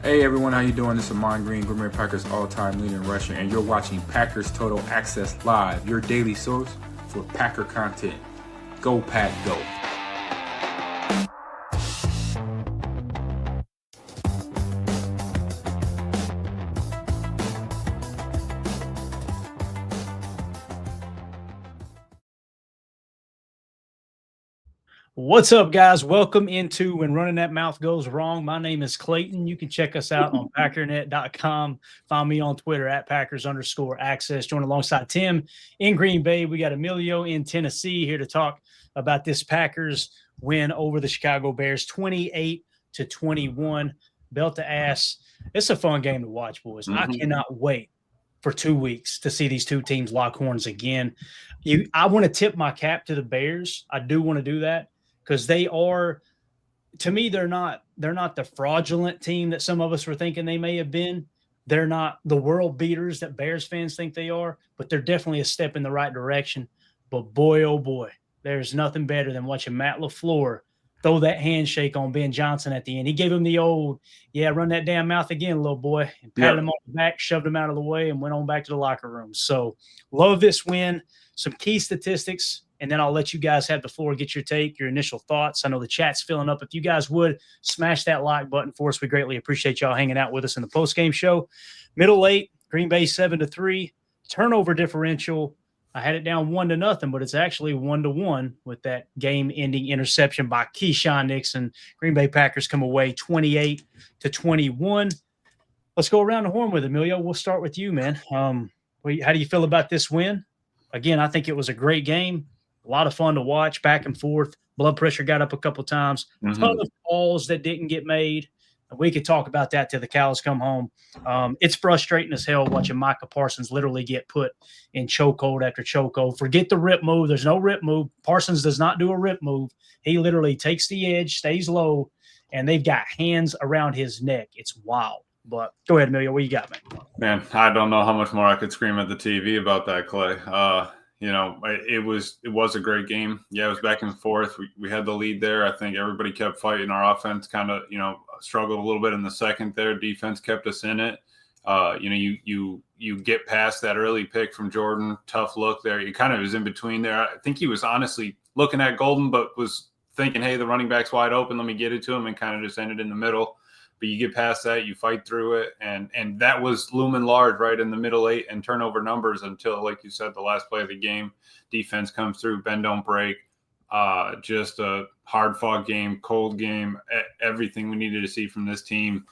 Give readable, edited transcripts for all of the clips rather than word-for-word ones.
Hey everyone, how you doing? This is Amon Green, Green Bay Packers all-time leader in rushing, and you're watching Packers Total Access Live, your daily source for Packer content. Go Pack, go! What's up, guys? Welcome into When Running That Mouth Goes Wrong. My name is Clayton. You can check us out on packernet.com. Find me on Twitter at Packers_access. Join alongside Tim in Green Bay. We got Emilio in Tennessee here to talk about this Packers win over the Chicago Bears, 28-21. Belt to ass. It's a fun game to watch, boys. I cannot wait for 2 weeks to see these two teams lock horns again. I want to tip my cap to the Bears. I do want to do that. Because they are, to me, they're not the fraudulent team that some of us were thinking they may have been. They're not the world beaters that Bears fans think they are, but they're definitely a step in the right direction. But boy, oh boy, there's nothing better than watching Matt LaFleur throw that handshake on Ben Johnson at the end. He gave him the old, run that damn mouth again, little boy, and patted him on the back, shoved him out of the way, and went on back to the locker room. So love this win. Some key statistics. And then I'll let you guys have the floor, get your take, your initial thoughts. I know the chat's filling up. If you guys would smash that like button for us, we greatly appreciate y'all hanging out with us in the postgame show. Middle eight, Green Bay 7-3. Turnover differential, I had it down 1-0, but it's actually 1-1 with that game-ending interception by Keyshawn Nixon. Green Bay Packers come away 28-21. Let's go around the horn with Emilio. We'll start with you, man. How do you feel about this win? Again, I think it was a great game. A lot of fun to watch, back and forth. Blood pressure got up a couple of times. Ton of calls that didn't get made. We could talk about that till the cows come home. It's frustrating as hell watching Micah Parsons literally get put in chokehold after chokehold. Forget the rip move. There's no rip move. Parsons does not do a rip move. He literally takes the edge, stays low, and they've got hands around his neck. It's wild. But go ahead, Emilio. What you got, man? Man, I don't know how much more I could scream at the TV about that, Clay. It was a great game. Yeah, it was back and forth. We had the lead there. I think everybody kept fighting. Our offense kind of, struggled a little bit in the second there. Defense kept us in it. You get past that early pick from Jordan. Tough look there. He kind of was in between there. I think he was honestly looking at Golden, but was thinking, hey, the running back's wide open. Let me get it to him, and kind of just ended in the middle. But you get past that, you fight through it, and that was looming large right in the middle eight and turnover numbers until, like you said, the last play of the game. Defense comes through, bend don't break. Just a hard-fought game, cold game, everything we needed to see from this team.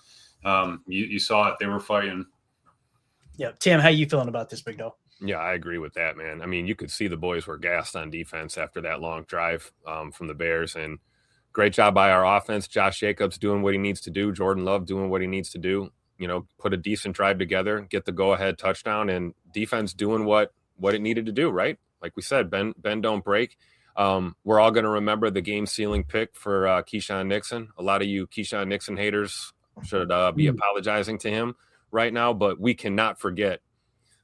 You saw it. They were fighting. Yeah. Tim, how you feeling about this, big dog? Yeah, I agree with that, man. I mean, you could see the boys were gassed on defense after that long drive from the Bears, and great job by our offense. Josh Jacobs doing what he needs to do. Jordan Love doing what he needs to do. Put a decent drive together, get the go-ahead touchdown, and defense doing what it needed to do, right? Like we said, bend don't break. We're all going to remember the game-sealing pick for Keyshawn Nixon. A lot of you Keyshawn Nixon haters should be apologizing to him right now, but we cannot forget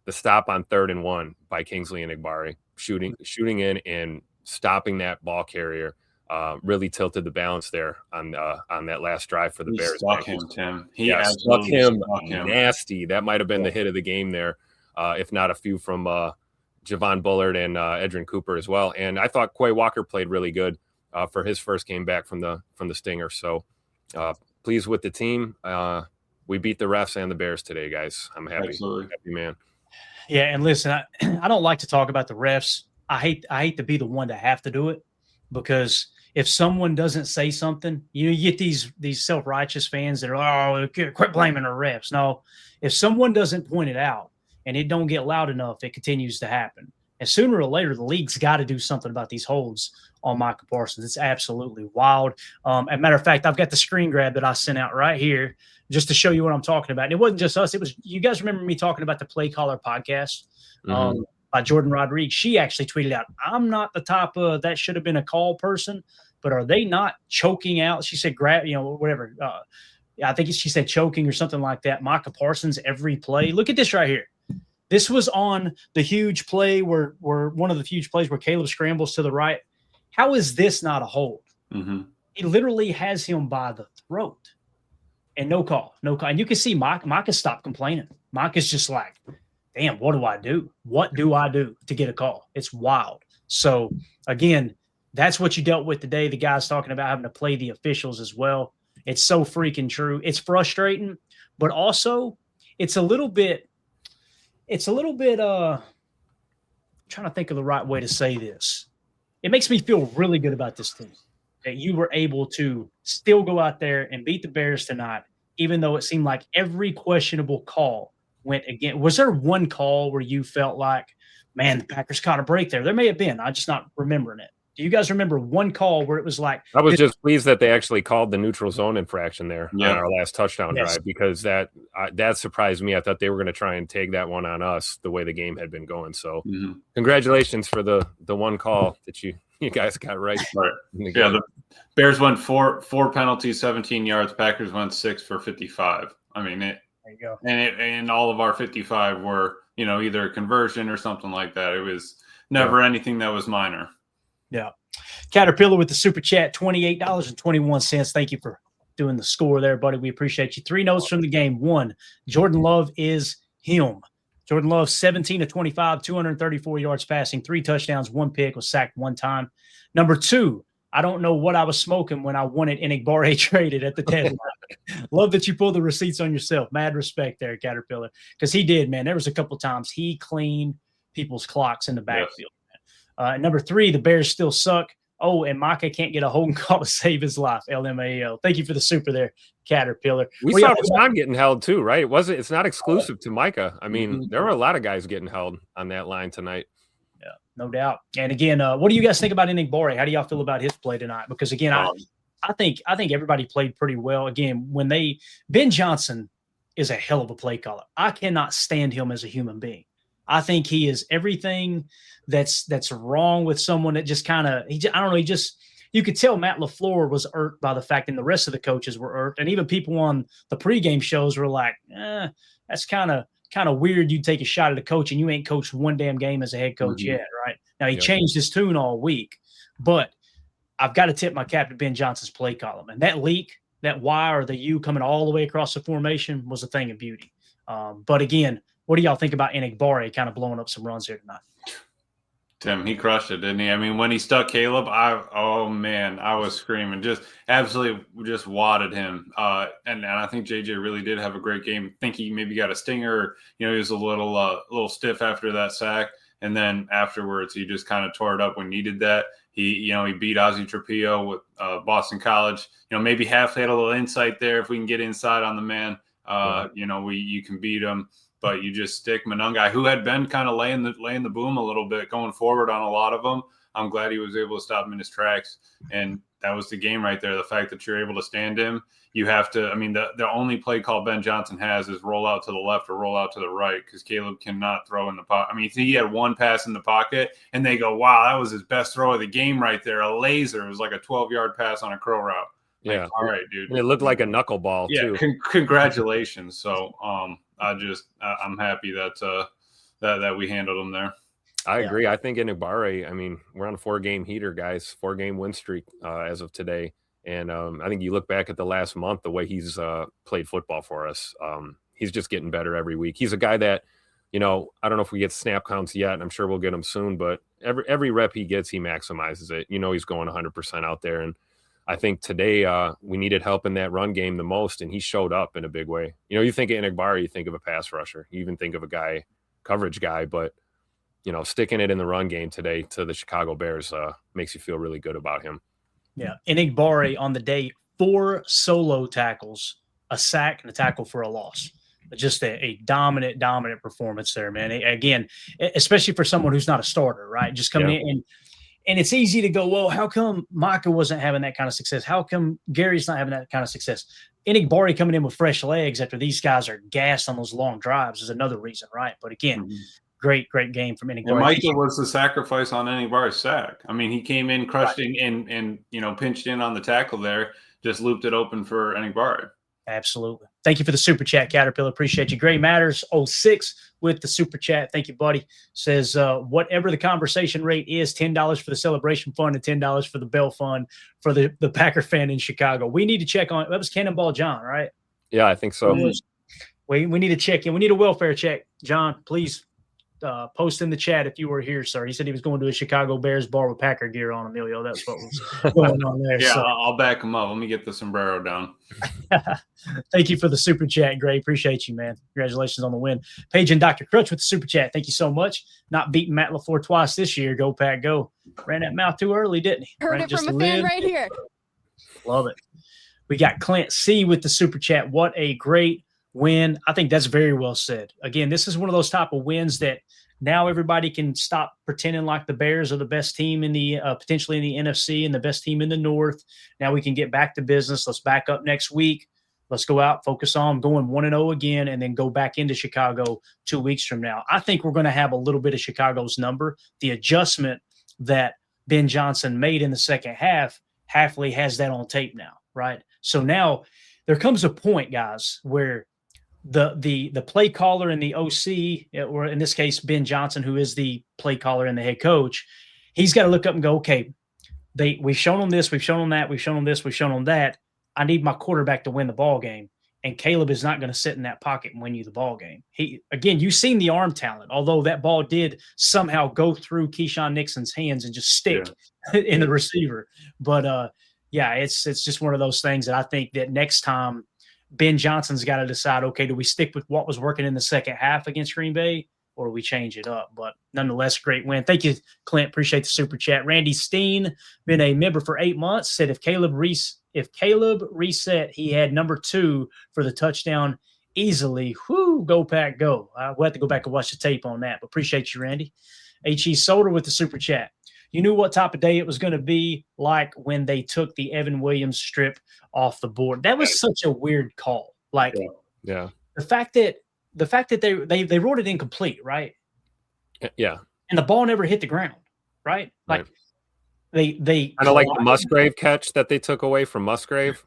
the stop on 3rd and 1 by Kingsley and Egbari, shooting in and stopping that ball carrier. Really tilted the balance there on that last drive for the Bears. Stuck him, Tim. Stuck him nasty. That might have been the hit of the game there, if not a few from Javon Bullard and Edrin Cooper as well. And I thought Quay Walker played really good for his first game back from the Stinger. So pleased with the team. We beat the refs and the Bears today, guys. I'm happy. Absolutely. Happy man. Yeah, and listen, I don't like to talk about the refs. I hate to be the one to have to do it, because if someone doesn't say something, you get these self-righteous fans that are, quit blaming the refs. No, if someone doesn't point it out and it don't get loud enough, it continues to happen. And sooner or later, the league's got to do something about these holds on Micah Parsons. It's absolutely wild. As a matter of fact, I've got the screen grab that I sent out right here just to show you what I'm talking about. And it wasn't just us. It was, you guys remember me talking about the Play Caller podcast? By Jordan Rodriguez. She actually tweeted out, I'm not the type of that should have been a call person, but are they not choking out? She said, whatever. I think she said choking or something like that. Micah Parsons every play. Look at this right here. This was on the huge play where one of the huge plays where Caleb scrambles to the right. How is this not a hold? He literally has him by the throat. and no call. And you can see Micah stopped complaining. Micah's just like, damn, what do I do? What do I do to get a call? It's wild. So, again, that's what you dealt with today. The guy's talking about having to play the officials as well. It's so freaking true. It's frustrating, but also it's a little bit trying to think of the right way to say this. It makes me feel really good about this team that you were able to still go out there and beat the Bears tonight, even though it seemed like every questionable call went again. Was there one call where you felt like, man, the Packers caught a break there? There may have been. I'm just not remembering it. Do you guys remember one call where it was like – I was just pleased that they actually called the neutral zone infraction there on our last touchdown drive, because that surprised me. I thought they were going to try and take that one on us the way the game had been going. So congratulations for the one call that you guys got right. Yeah, the Bears went four penalties, 17 yards. Packers went 6 for 55. I mean, there you go. And all of our 55 were, either a conversion or something like that. It was never anything that was minor. Yeah. Caterpillar with the super chat, $28.21. Thank you for doing the score there, buddy. We appreciate you. 3 notes from the game. 1, Jordan Love is him. Jordan Love, 17 of 25, 234 yards passing, 3 touchdowns, 1 pick, was sacked 1 time. Number 2, I don't know what I was smoking when I wanted Enigbare traded at the deadline. Love that you pulled the receipts on yourself. Mad respect there, Caterpillar, because he did, man. There was a couple times he cleaned people's clocks in the backfield. Number 3, the Bears still suck. Oh, and Micah can't get a holding call to save his life. LMAO. Thank you for the super there, Caterpillar. We saw Rashawn getting held too, right? It's not exclusive to Micah. I mean, there were a lot of guys getting held on that line tonight. Yeah, no doubt. And again, what do you guys think about Enigbare? How do y'all feel about his play tonight? Because again, I think everybody played pretty well. Again, Ben Johnson is a hell of a play caller. I cannot stand him as a human being. I think he is everything that's wrong with someone that just kind of, you could tell Matt LaFleur was irked by the fact, and the rest of the coaches were irked. And even people on the pregame shows were like, that's kind of weird. You take a shot at a coach and you ain't coached one damn game as a head coach yet. Right now, he changed his tune all week, but I've got to tip my cap to Ben Johnson's play column. And that leak, that Y or the U coming all the way across the formation was a thing of beauty. But again, what do y'all think about Enigbare kind of blowing up some runs here tonight? Tim, he crushed it, didn't he? I mean, when he stuck Caleb, I was screaming, just absolutely just wadded him. And I think JJ really did have a great game. I think he maybe got a stinger. He was a little stiff after that sack. And then afterwards, he just kind of tore it up when needed that. He beat Ozzie Trapillo with Boston College. Maybe half had a little insight there. If we can get inside on the man, you can beat him. But you just stick Monangai, who had been kind of laying the boom a little bit going forward on a lot of them. I'm glad he was able to stop him in his tracks. And that was the game right there. The fact that you're able to stand him, you have to – I mean, the only play call Ben Johnson has is roll out to the left or roll out to the right, because Caleb cannot throw in the pocket. I mean, he had one pass in the pocket, and they go, wow, that was his best throw of the game right there, a laser. It was like a 12-yard pass on a crow route. Yeah. Like, all right, dude. And it looked like a knuckleball, too. Congratulations. So I'm happy that we handled him there. I agree. I think Enigbare, I mean, we're on a 4-game heater, guys, 4-game win streak as of today. And I think you look back at the last month, the way he's played football for us, he's just getting better every week. He's a guy that, I don't know if we get snap counts yet, and I'm sure we'll get him soon, but every rep he gets, he maximizes it. He's going 100% out there. And I think today we needed help in that run game the most, and he showed up in a big way. You think of Enigbare, you think of a pass rusher. You even think of a coverage guy, but, sticking it in the run game today to the Chicago Bears makes you feel really good about him. Yeah. Enigbare on the day, 4 solo tackles, a sack, and a tackle for a loss. Just a dominant performance there, man. Again, especially for someone who's not a starter, right? Just coming in. And it's easy to go, well, how come Micah wasn't having that kind of success? How come Gary's not having that kind of success? Enigbare coming in with fresh legs after these guys are gassed on those long drives is another reason, right? But again, great game from Enigbare. And Micah was the sacrifice on Enigbare's sack. I mean, he came in, crushed and pinched in on the tackle there, just looped it open for Enigbare. Absolutely. Thank you for the super chat, Caterpillar. Appreciate you. Gray Matters 06 with the super chat. Thank you, buddy. Says, whatever the conversation rate is, $10 for the celebration fund and $10 for the Bell fund for the Packer fan in Chicago. We need to check on – that was Cannonball John, right? Yeah, I think so. We need to check in. We need a welfare check. John, please post in the chat if you were here, sir. He said he was going to a Chicago Bears bar with Packer gear on, Emilio. That's what was going on there. Yeah, so. I'll back him up. Let me get the sombrero down. Thank you for the super chat, Gray. Appreciate you, man. Congratulations on the win. Paige and Dr. Crutch with the super chat. Thank you so much. Not beating Matt LaFleur twice this year. Go, Pack, go. Ran that mouth too early, didn't he? Heard it from a fan right here. Love it. We got Clint C with the super chat. What a great win. I think that's very well said. Again, this is one of those type of wins that now everybody can stop pretending like the Bears are the best team in the potentially in the NFC and the best team in the North. Now we can get back to business. Let's back up next week. Let's go out, focus on going 1-0 again, and then go back into Chicago 2 weeks from now. I think we're going to have a little bit of Chicago's number. The adjustment that Ben Johnson made in the second half, Hafley has that on tape now, right? So now there comes a point, guys, where the play caller and the OC, or in this case, Ben Johnson, who is the play caller and the head coach, he's got to look up and go, okay, we've shown them this, we've shown them that, we've shown them this, we've shown them that. I need my quarterback to win the ball game. And Caleb is not going to sit in that pocket and win you the ball game. Again, you've seen the arm talent, although that ball did somehow go through Keyshawn Nixon's hands and just stick in the receiver. But it's just one of those things that I think that next time Ben Johnson's got to decide, okay, do we stick with what was working in the second half against Green Bay, or do we change it up? But nonetheless, great win. Thank you, Clint. Appreciate the super chat. Randy Steen, been a member for 8 months, said if Caleb reset, he had number 2 for the touchdown easily. Whoo, go Pack, go. We'll have to go back and watch the tape on that. But appreciate you, Randy. H.E. Solder with the super chat. You knew what type of day it was going to be like when they took the Evan Williams strip off the board. That was such a weird call. Like, yeah, the fact that they wrote it incomplete, right? Yeah, and the ball never hit the ground, right? Like they kind of like the Musgrave catch that they took away from Musgrave.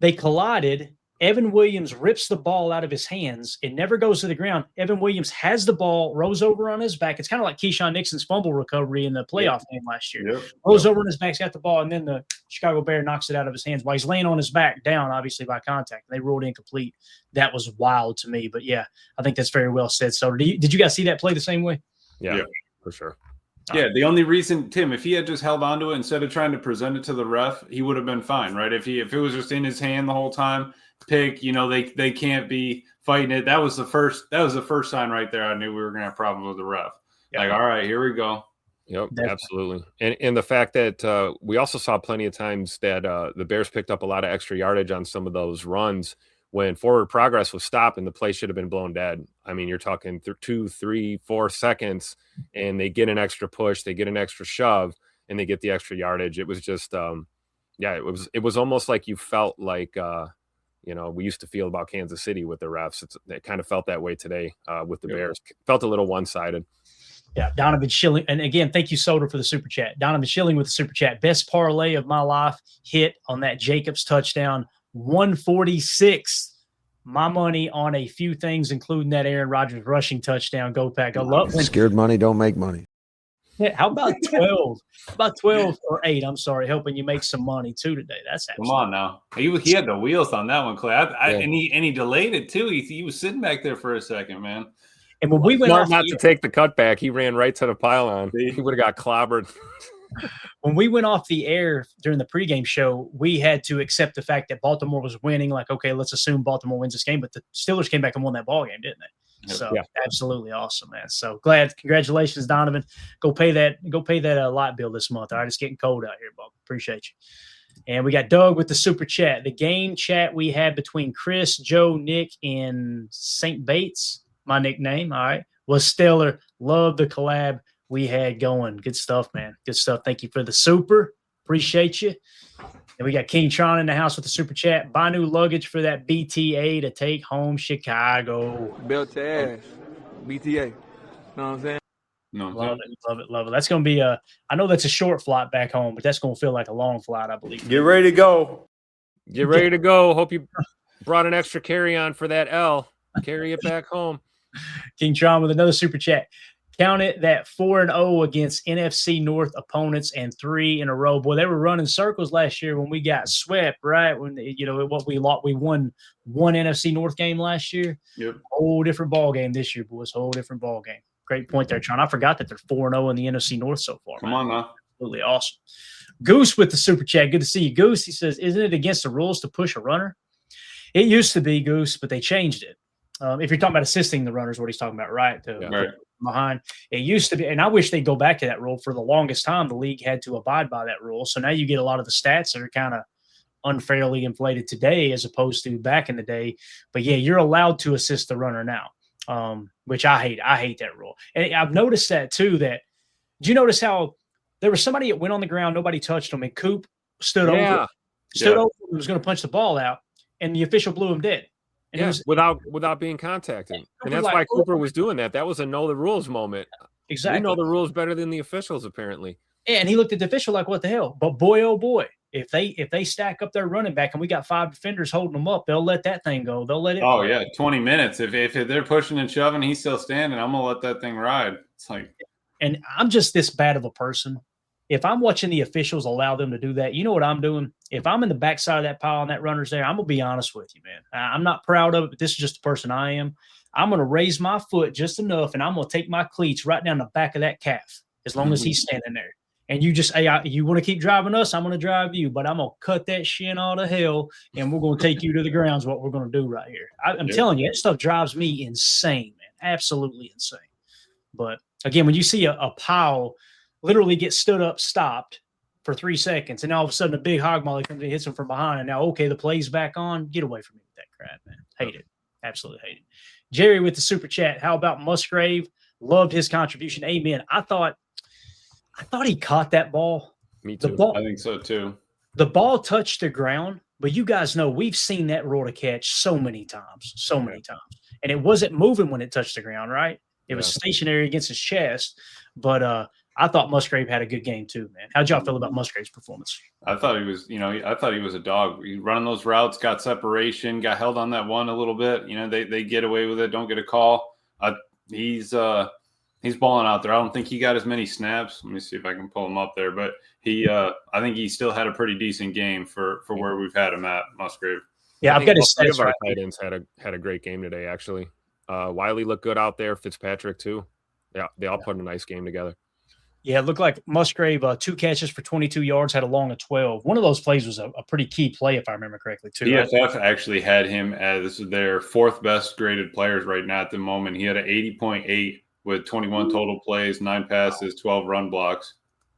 They collided. Evan Williams rips the ball out of his hands. It never goes to the ground. Evan Williams has the ball, rolls over on his back. It's kind of like Keyshawn Nixon's fumble recovery in the playoff game last year. Yep. Rolls over on his back, he's got the ball, and then the Chicago Bear knocks it out of his hands while he's laying on his back, down, obviously, by contact. They ruled incomplete. That was wild to me. But, yeah, I think that's very well said. So, did you guys see that play the same way? Yeah. For sure. Yeah, the only reason, Tim, if he had just held onto it instead of trying to present it to the ref, he would have been fine, right? If it was just in his hand the whole time, pick, they can't be fighting it. That was the first sign right there. I knew we were gonna have problems with the ref. Yep. Like, all right, here we go. Yep, absolutely. And the fact that we also saw plenty of times that the Bears picked up a lot of extra yardage on some of those runs when forward progress was stopped and the play should have been blown dead. I mean, you're talking 2, 3, 4 seconds, and they get an extra push, they get an extra shove, and they get the extra yardage. It was just, it was almost like you felt like, we used to feel about Kansas City with the refs. It kind of felt that way today with the Bears. Felt a little one-sided. Yeah, Donovan Schilling. And again, thank you, Soder, for the super chat. Donovan Schilling with the super chat. Best parlay of my life hit on that Jacobs touchdown. 146. My money on a few things, including that Aaron Rodgers rushing touchdown. Go Pack. I love when scared money don't make money. Yeah, how about 12? About 12 or 8? I'm sorry, helping you make some money too today. That's come on now. He had the wheels on that one, Clay. And he delayed it too. He was sitting back there for a second, man. And when we went off not to take the cutback, he ran right to the pylon. He would have got clobbered. When we went off the air during the pregame show, we had to accept the fact that Baltimore was winning. Like, okay, let's assume Baltimore wins this game. But the Steelers came back and won that ball game, didn't they? So absolutely awesome, man. So glad. Congratulations, Donovan. Go pay that light bill this month. All right, it's getting cold out here, Bob. Appreciate you. And we got Doug with the super chat. The game chat we had between Chris, Joe, Nick, and St. Bates, my nickname, all right, was stellar. Love the collab we had going. Good stuff, man. Good stuff. Thank you for the super. Appreciate you. And we got King Tron in the house with the super chat. Buy new luggage for that BTA to take home Chicago. Built to ass. BTA. Know what I'm saying? No, love it. That's going to be I know that's a short flight back home, but that's going to feel like a long flight, I believe. Get ready to go. Get ready to go. Hope you brought an extra carry-on for that L. Carry it back home. King Tron with another super chat. Count it that 4-0 against NFC North opponents and 3 in a row. Boy, they were running circles last year when we got swept, right? When what we won one NFC North game last year. Yep. Whole different ball game this year, boys. Whole different ball game. Great point there, John. I forgot that they're 4-0 in the NFC North so far. Come on now. Absolutely awesome. Goose with the super chat. Good to see you, Goose. He says, "Isn't it against the rules to push a runner?" It used to be, Goose, but they changed it. If you're talking about assisting the runners, what he's talking about, right? Right. Behind. It used to be, and I wish they'd go back to that rule. For the longest time, the league had to abide by that rule. So now you get a lot of the stats that are kind of unfairly inflated today as opposed to back in the day. But yeah, you're allowed to assist the runner now, which I hate. I hate that rule. And I've noticed that too. Did you notice how there was somebody that went on the ground, nobody touched him, and Coop stood over and was going to punch the ball out, and the official blew him dead. And yes, without being contacted. And that's why Cooper was doing that. That was a know the rules moment. Exactly. We know the rules better than the officials, apparently. And he looked at the official like, what the hell? But boy, oh boy, if they stack up their running back and we got 5 defenders holding them up, they'll let that thing go. They'll let it Oh, yeah, 20 minutes. If they're pushing and shoving, he's still standing, I'm going to let that thing ride. It's like – And I'm just this bad of a person. If I'm watching the officials allow them to do that, you know what I'm doing? If I'm in the backside of that pile and that runner's there, I'm going to be honest with you, man. I'm not proud of it, but this is just the person I am. I'm going to raise my foot just enough, and I'm going to take my cleats right down the back of that calf as long as he's standing there. And you just, hey, you want to keep driving us? I'm going to drive you, but I'm going to cut that shin all to hell, and we're going to take you to the ground is what we're going to do right here. I'm telling you, that stuff drives me insane, man. Absolutely insane. But, again, when you see a pile – literally get stood up, stopped for 3 seconds, and all of a sudden a big hog molly comes and hits him from behind. And now, okay, the play's back on. Get away from me with that crap, man. Hate it. Absolutely hate it. Jerry with the super chat. How about Musgrave? Loved his contribution. Amen. I thought he caught that ball. Me too. I think so too. The ball touched the ground, but you guys know we've seen that roll to catch so many times. And it wasn't moving when it touched the ground, right? It was stationary against his chest. But I thought Musgrave had a good game too, man. How'd y'all feel about Musgrave's performance? I thought he was, I thought he was a dog. He running those routes, got separation, got held on that one a little bit. They get away with it, don't get a call. He's balling out there. I don't think he got as many snaps. Let me see if I can pull him up there. But I think he still had a pretty decent game for where we've had him at, Musgrave. Yeah, I've got his stats our right. tight ends had a great game today, actually. Wiley looked good out there. Fitzpatrick too. Yeah, they all put a nice game together. Yeah, it looked like Musgrave, 2 catches for 22 yards, had a long of 12. One of those plays was a pretty key play, if I remember correctly, too. PFF actually had him as their 4th best graded players right now at the moment. He had an 80.8 with 21 total plays, 9 passes, 12 run blocks.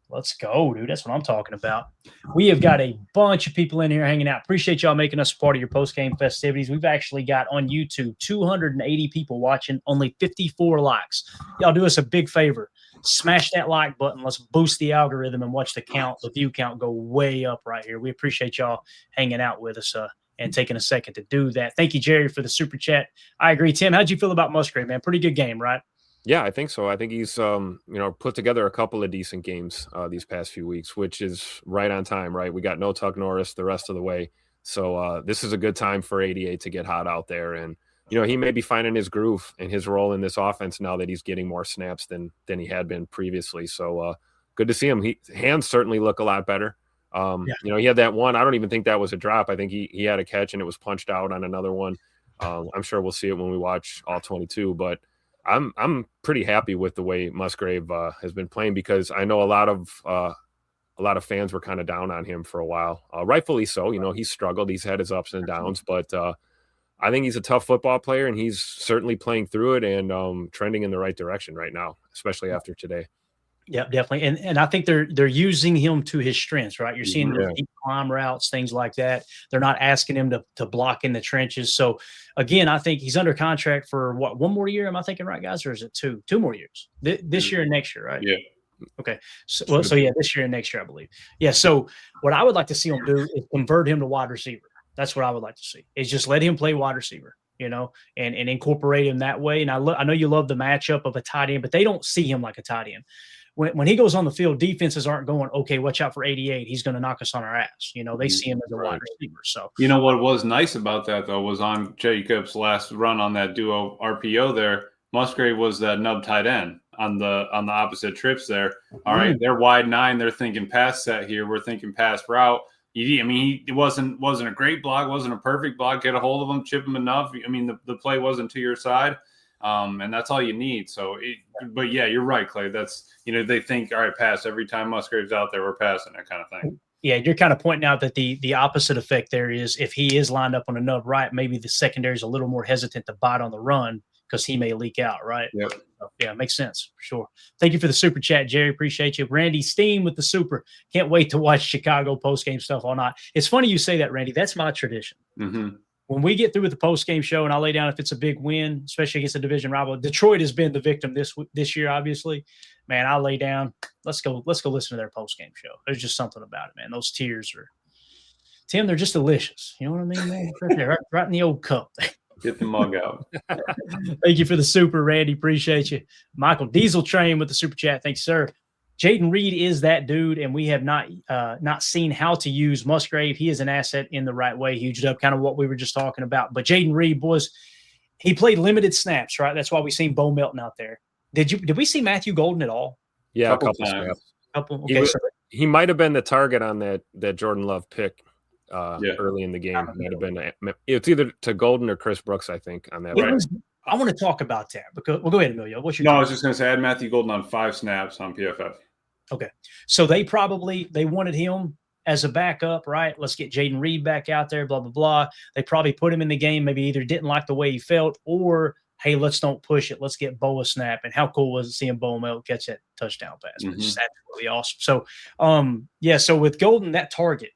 Let's go, dude. That's what I'm talking about. We have got a bunch of people in here hanging out. Appreciate y'all making us a part of your post-game festivities. We've actually got on YouTube 280 people watching, only 54 likes. Y'all do us a big favor. Smash that like button. Let's boost the algorithm and watch the view count go way up right here. We appreciate y'all hanging out with us and taking a second to do that. Thank you, Jerry, for the super chat. I agree. Tim, how'd you feel about Musgrave, man? Pretty good game, right? Yeah, I think so. I think he's, put together a couple of decent games these past few weeks, which is right on time, right? We got no Tuck Norris the rest of the way. So this is a good time for 88 to get hot out there. And, he may be finding his groove and his role in this offense now that he's getting more snaps than he had been previously. So good to see him. Hands certainly look a lot better. He had that one. I don't even think that was a drop. I think he had a catch and it was punched out on another one. I'm sure we'll see it when we watch all 22, but I'm pretty happy with the way Musgrave has been playing, because I know a lot of fans were kind of down on him for a while. Rightfully so. He's struggled. He's had his ups and downs, but I think he's a tough football player, and he's certainly playing through it and trending in the right direction right now, especially after today. Yeah, definitely. And I think they're using him to his strengths, right? You're seeing the deep climb routes, things like that. They're not asking him to block in the trenches. So, again, I think he's under contract for, one more year? Am I thinking right, guys? Or is it 2 more years? This year and next year, right? Yeah. Okay. So this year and next year, I believe. Yeah, so what I would like to see him do is convert him to wide receiver. That's what I would like to see, is just let him play wide receiver, and incorporate him that way. And I know you love the matchup of a tight end, but they don't see him like a tight end. When he goes on the field, defenses aren't going, okay, watch out for 88. He's going to knock us on our ass. They see him as a wide receiver. So, what was nice about that, though, was on Jacobs' last run on that duo RPO there, Musgrave was that nub tight end on the opposite trips there. All right, they're wide 9. They're thinking pass set here. We're thinking pass route. It wasn't a great block, wasn't a perfect block. Get a hold of him, chip him enough. I mean, the play wasn't to your side, and that's all you need. So, but yeah, you're right, Clay. That's they think, all right, pass every time Musgrave's out there, we're passing, that kind of thing. Yeah, you're kind of pointing out that the opposite effect there is if he is lined up on a nub right, maybe the secondary is a little more hesitant to bite on the run because he may leak out, right? Yep. So, yeah, makes sense for sure. Thank you for the super chat, Jerry. Appreciate you. Randy Steen with the super. Can't wait to watch Chicago postgame stuff all night. It's funny you say that, Randy. That's my tradition. Mm-hmm. When we get through with the postgame show and I lay down if it's a big win, especially against a division rival, Detroit has been the victim this year, obviously. Man, I lay down. Let's go listen to their postgame show. There's just something about it, man. Those tears are, Tim, they're just delicious. You know what I mean, man? Right there, right in the old cup. Get the mug out. Thank you for the super, Randy. Appreciate you. Michael Diesel Train with the super chat. Thanks, sir. Jaden Reed is that dude, and we have not seen how to use Musgrave. He is an asset in the right way. Huged up, kind of what we were just talking about. But Jaden Reed, boys, he played limited snaps, right? That's why we seen Bo Melton out there. Did we see Matthew Golden at all? Yeah, a couple times. snaps. Okay, He might have been the target on that Jordan Love pick early in the game. Might have been it's either to Golden or Chris Brooks, I think, on that. Right. I want to talk about that because go ahead, Emilio. What's your No, I was just going to say I had Matthew Golden on 5 snaps on PFF. Okay, so they wanted him as a backup, right? Let's get Jaden Reed back out there. Blah blah blah. They probably put him in the game. Maybe either didn't like the way he felt or, hey, let's don't push it. Let's get Bo a snap. And how cool was it seeing Bo Melton catch that touchdown pass? Mm-hmm. It's just absolutely awesome. So, so with Golden, that target,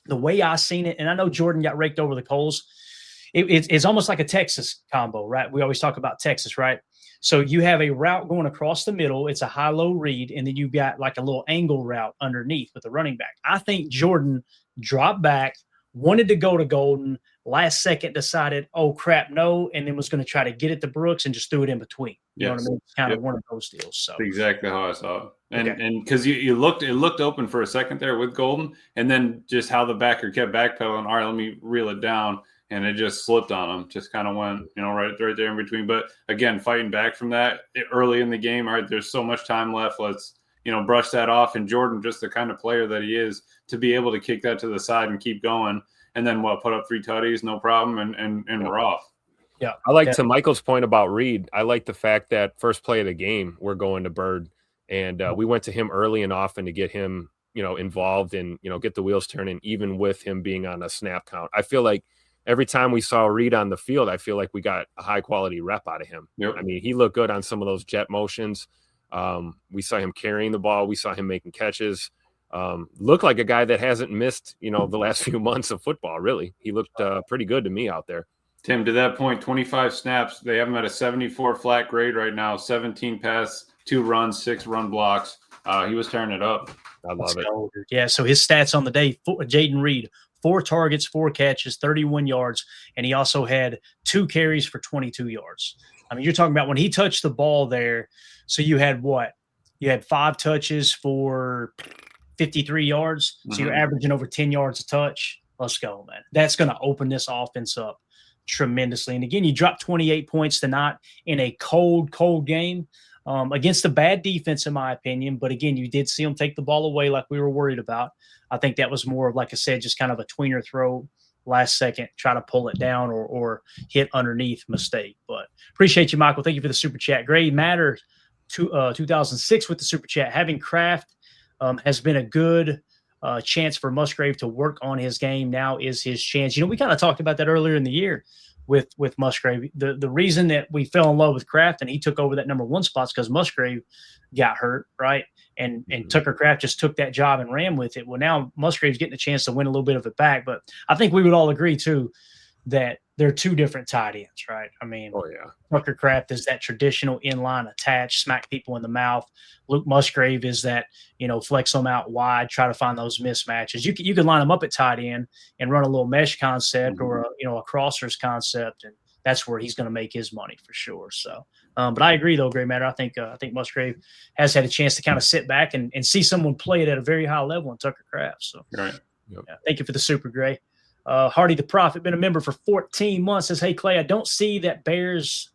the way I seen it, and I know Jordan got raked over the coals, it's almost like a Texas combo, right? We always talk about Texas, right? So you have a route going across the middle. It's a high-low read, and then you've got like a little angle route underneath with the running back. I think Jordan dropped back, wanted to go to Golden, last second decided, oh, crap, no, and then was going to try to get it to Brooks and just threw it in between. You know what I mean? It's kind of one of those deals. So that's exactly how I saw it. And because it looked open for a second there with Golden, and then just how the backer kept backpedaling. All right, let me reel it down. And it just slipped on him, just kind of went, right there in between. But again, fighting back from that early in the game, all right, there's so much time left. Let's, brush that off. And Jordan, just the kind of player that he is, to be able to kick that to the side and keep going. And then put up 3 tutties, no problem, and we're off. Yeah. I like to Michael's point about Reed. I like the fact that first play of the game, we're going to Bird. And we went to him early and often to get him, involved and, get the wheels turning, even with him being on a snap count. I feel like every time we saw Reed on the field, I feel like we got a high-quality rep out of him. Yep. I mean, he looked good on some of those jet motions. We saw him carrying the ball. We saw him making catches. Looked like a guy that hasn't missed, the last few months of football, really. He looked pretty good to me out there. Tim, to that point, 25 snaps. They have him at a 74 flat grade right now, 17 pass, 2 runs, 6 run blocks. He was tearing it up. I love it. Yeah, so his stats on the day, Jaden Reed, 4 targets, 4 catches, 31 yards, and he also had 2 carries for 22 yards. I mean, you're talking about when he touched the ball there, so you had what? You had 5 touches for 53 yards, so you're averaging over 10 yards a touch. Let's go, man. That's going to open this offense up tremendously. And again, you dropped 28 points tonight in a cold game against a bad defense, in my opinion. But again, you did see them take the ball away like we were worried about. I think that was more of, like I said, just kind of a tweener throw last second, try to pull it down or hit underneath mistake. But appreciate you, Michael. Thank you for the super chat. Gray Matter 2006 with the super chat. Having Kraft has been a good chance for Musgrave to work on his game. Now is his chance. We kind of talked about that earlier in the year with Musgrave. The reason that we fell in love with Kraft and he took over that number 1 spot is because Musgrave got hurt, right? And Tucker Kraft just took that job and ran with it. Well, now Musgrave's getting a chance to win a little bit of it back. But I think we would all agree, too, that they're 2 different tight ends, right? I mean, Tucker Kraft is that traditional inline attach, smack people in the mouth. Luke Musgrave is that, flex them out wide, try to find those mismatches. You can line them up at tight end and run a little mesh concept or a crossers concept, and that's where he's going to make his money for sure. So, but I agree though, Gray Matter. I think Musgrave has had a chance to kind of sit back and see someone play it at a very high level in Tucker Kraft. So, right. Yeah, thank you for the super, Gray. Hardy the Prophet, been a member for 14 months, says, hey, Clay, I don't see that Bears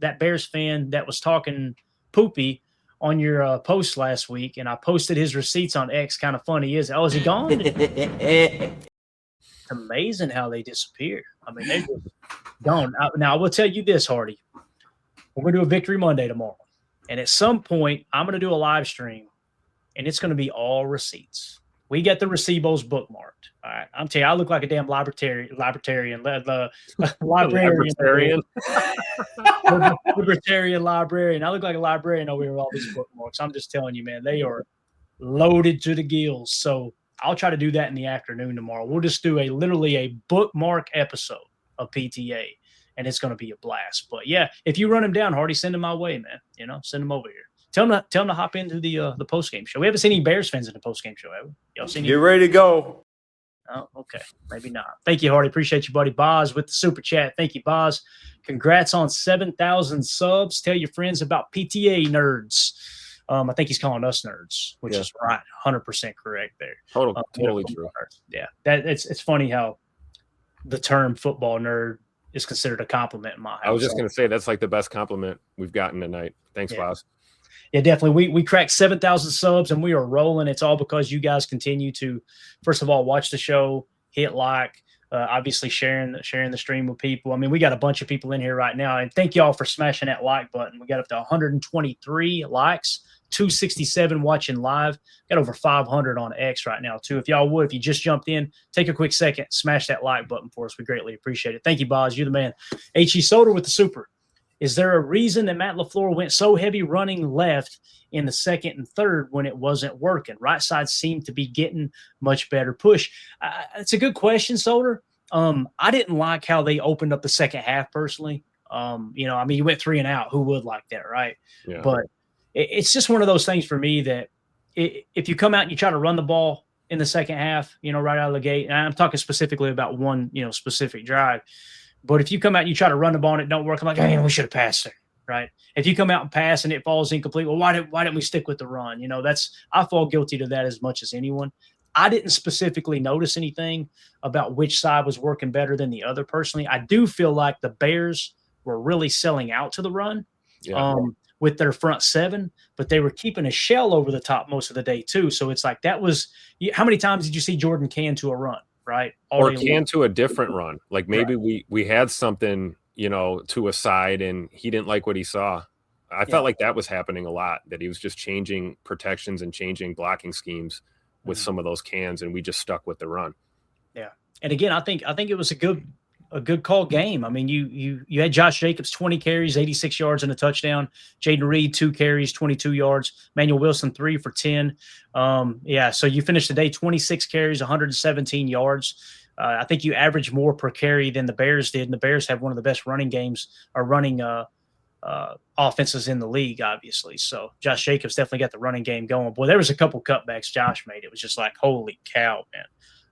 fan that was talking poopy on your post last week, and I posted his receipts on X. Kind of funny, is he gone? It's amazing how they disappear. I mean, they just gone. Now I will tell you this, Hardy. We're gonna do a Victory Monday tomorrow, and at some point I'm gonna do a live stream, and it's gonna be all receipts. We got the Recebos bookmarked. All right, I'm telling you, I look like a damn librarian, librarian, librarian. I look like a librarian over here with all these bookmarks. I'm just telling you, man, they are loaded to the gills. So I'll try to do that in the afternoon tomorrow. We'll just do literally a bookmark episode of PTA, and it's going to be a blast. But yeah, if you run him down, Hardy, send him my way, man. Send him over here. Tell him to hop into the post game show. We haven't seen any Bears fans in the post game show, have we? Y'all seen? Get ready to go. Oh, okay. Maybe not. Thank you, Hardy. Appreciate you, buddy. Boz with the super chat. Thank you, Boz. Congrats on 7,000 subs. Tell your friends about PTA nerds. I think he's calling us nerds, which is right. 100% correct there. Totally true. Yeah. It's funny how the term football nerd is considered a compliment in my house. I was just going to say that's like the best compliment we've gotten tonight. Thanks, Boz. Yeah, definitely. We cracked 7,000 subs, and we are rolling. It's all because you guys continue to, first of all, watch the show, hit like, obviously sharing the stream with people. I mean, we got a bunch of people in here right now, and thank y'all for smashing that like button. We got up to 123 likes, 267 watching live. Got over 500 on X right now too. If you just jumped in, take a quick second, smash that like button for us. We greatly appreciate it. Thank you, Boz. You're the man. H.E. Soder with the super. Is there a reason that Matt LaFleur went so heavy running left in the second and third when it wasn't working? Right side seemed to be getting much better push. It's a good question, Soder. I didn't like how they opened up the second half personally. You went 3 and out. Who would like that, right? Yeah. But it's just one of those things for me that if you come out and you try to run the ball in the second half, right out of the gate, and I'm talking specifically about one, specific drive. But if you come out and you try to run the ball and it don't work, I'm like, hey, we should have passed there, right? If you come out and pass and it falls incomplete, well, why didn't we stick with the run? I fall guilty to that as much as anyone. I didn't specifically notice anything about which side was working better than the other personally. I do feel like the Bears were really selling out to the run with their front seven, but they were keeping a shell over the top most of the day too. So it's like that was – how many times did you see Jordan can to a run? Right. Or can to a different run. Like maybe we had something, to a side and he didn't like what he saw. I felt like that was happening a lot, that he was just changing protections and changing blocking schemes with some of those cans, and we just stuck with the run. Yeah. And again, I think it was a good call game. I mean, you had Josh Jacobs, 20 carries, 86 yards and a touchdown. Jaden Reed, 2 carries, 22 yards. Manuel Wilson, 3 for 10. So you finished the day 26 carries, 117 yards. I think you averaged more per carry than the Bears did, and the Bears have one of the best running games or running offenses in the league, obviously. So Josh Jacobs definitely got the running game going. Boy, there was a couple cutbacks Josh made. It was just like, holy cow, man.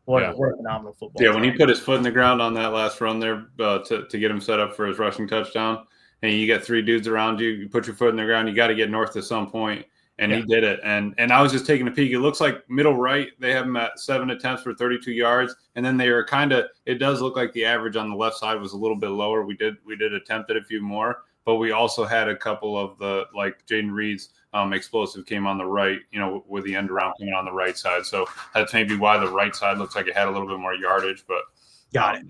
What a phenomenal football. Yeah, when he put his foot in the ground on that last run there to get him set up for his rushing touchdown, and you got 3 dudes around you, you put your foot in the ground, you got to get north at some point, and he did it. And I was just taking a peek. It looks like middle right, they have him at 7 attempts for 32 yards, and then they are it does look like the average on the left side was a little bit lower. We did attempt it a few more, but we also had a couple of the, like Jaden Reed's explosive came on the right, with the end around coming on the right side. So that's maybe why the right side looks like it had a little bit more yardage, but got it.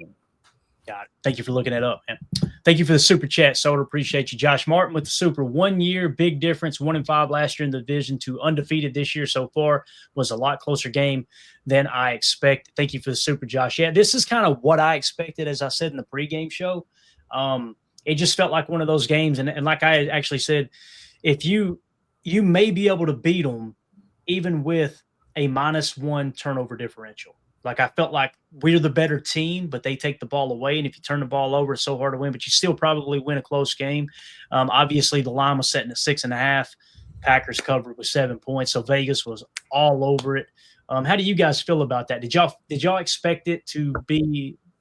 Thank you for looking that up, man. Thank you for the super chat, Soder. Appreciate you. Josh Martin with the super. 1 year, big difference. 1-5 last year in the division to undefeated this year so far. Was a lot closer game than I expected. Thank you for the super, Josh. Yeah, this is kind of what I expected, as I said in the pregame show. It just felt like one of those games, and like I actually said, if you may be able to beat them even with a -1 turnover differential. Like I felt like we're the better team, but they take the ball away. And if you turn the ball over, it's so hard to win, but you still probably win a close game. Obviously, the line was setting at 6.5. Packers covered with 7 points. So Vegas was all over it. How do you guys feel about that? Did y'all expect it to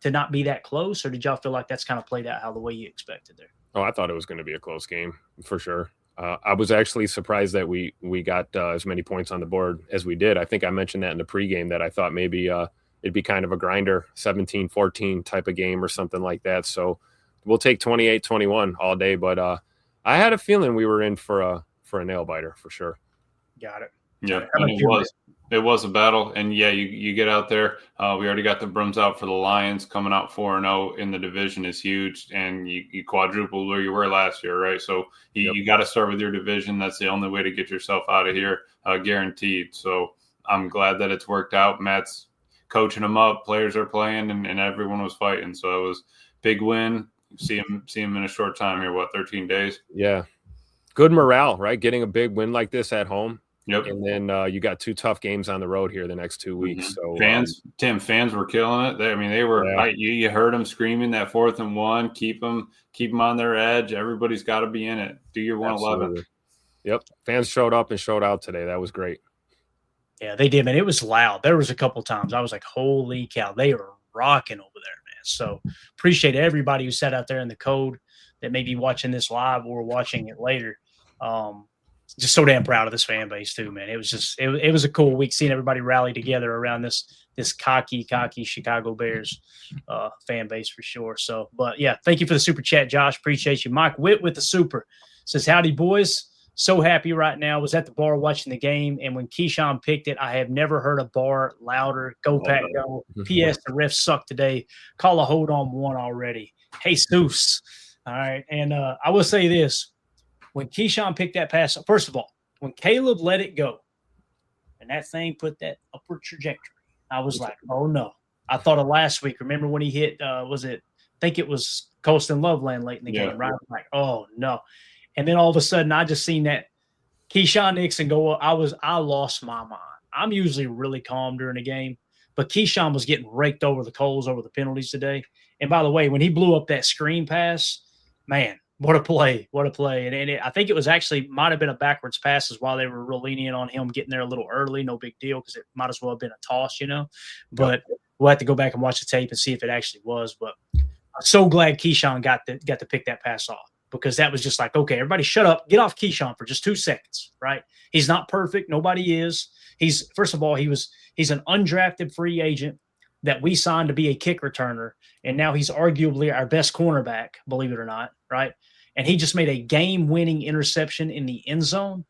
not be that close, or did y'all feel like that's kind of played out how the way you expected there? Oh, I thought it was going to be a close game for sure. I was actually surprised that we got as many points on the board as we did. I think I mentioned that in the pregame that I thought maybe it'd be kind of a grinder, 17-14 type of game or something like that. So we'll take 28-21 all day. But I had a feeling we were in for for a nail biter for sure. Got it. Yeah, and it was a battle, and yeah, you get out there. We already got the brooms out for the Lions. Coming out 4-0 in the division is huge, and you quadrupled where you were last year, right? So you got to start with your division. That's the only way to get yourself out of here, guaranteed. So I'm glad that it's worked out. Matt's coaching them up, players are playing, and everyone was fighting. So it was big win. See him in a short time here. 13 days? Yeah, good morale, right? Getting a big win like this at home. Yep. And then you got 2 tough games on the road here the next 2 weeks. So fans were killing it. They were. Yeah. You heard them screaming that 4th and 1. Keep them on their edge. Everybody's got to be in it. Do your 111. Yep. Fans showed up and showed out today. That was great. Yeah, they did, man. It was loud. There was a couple times I was like, "Holy cow!" They were rocking over there, man. So appreciate everybody who sat out there in the code that may be watching this live or watching it later. Just so damn proud of this fan base too, man. It was just it was a cool week seeing everybody rally together around this cocky Chicago Bears fan base for sure. So, but yeah, thank you for the super chat, Josh. Appreciate you. Mike Witt with the super says, "Howdy, boys. So happy right now. Was at the bar watching the game, and when Keyshawn picked it, I have never heard a bar louder. Go Pack, go. P.S. The refs suck today. Call a hold on one already. Jesus." All right, and I will say this. When Keyshawn picked that pass, first of all, when Caleb let it go and that thing put that upward trajectory, I was like, oh, no. I thought of last week. Remember when he hit, I think it was Colston Loveland late in the game, right? I'm like, oh, no. And then all of a sudden, I just seen that Keyshawn Nixon go up. I lost my mind. I'm usually really calm during a game, but Keyshawn was getting raked over the coals over the penalties today. And by the way, when he blew up that screen pass, man, what a play. What a play. And I think it was actually might have been a backwards passes while they were real lenient on him getting there a little early. No big deal because it might as well have been a toss, But we'll have to go back and watch the tape and see if it actually was. But I'm so glad Keyshawn got to pick that pass off because that was just like, okay, everybody shut up. Get off Keyshawn for just 2 seconds, right? He's not perfect. Nobody is. First of all, he's an undrafted free agent that we signed to be a kick returner. And now he's arguably our best cornerback, believe it or not, right? And he just made a game-winning interception in the end zone.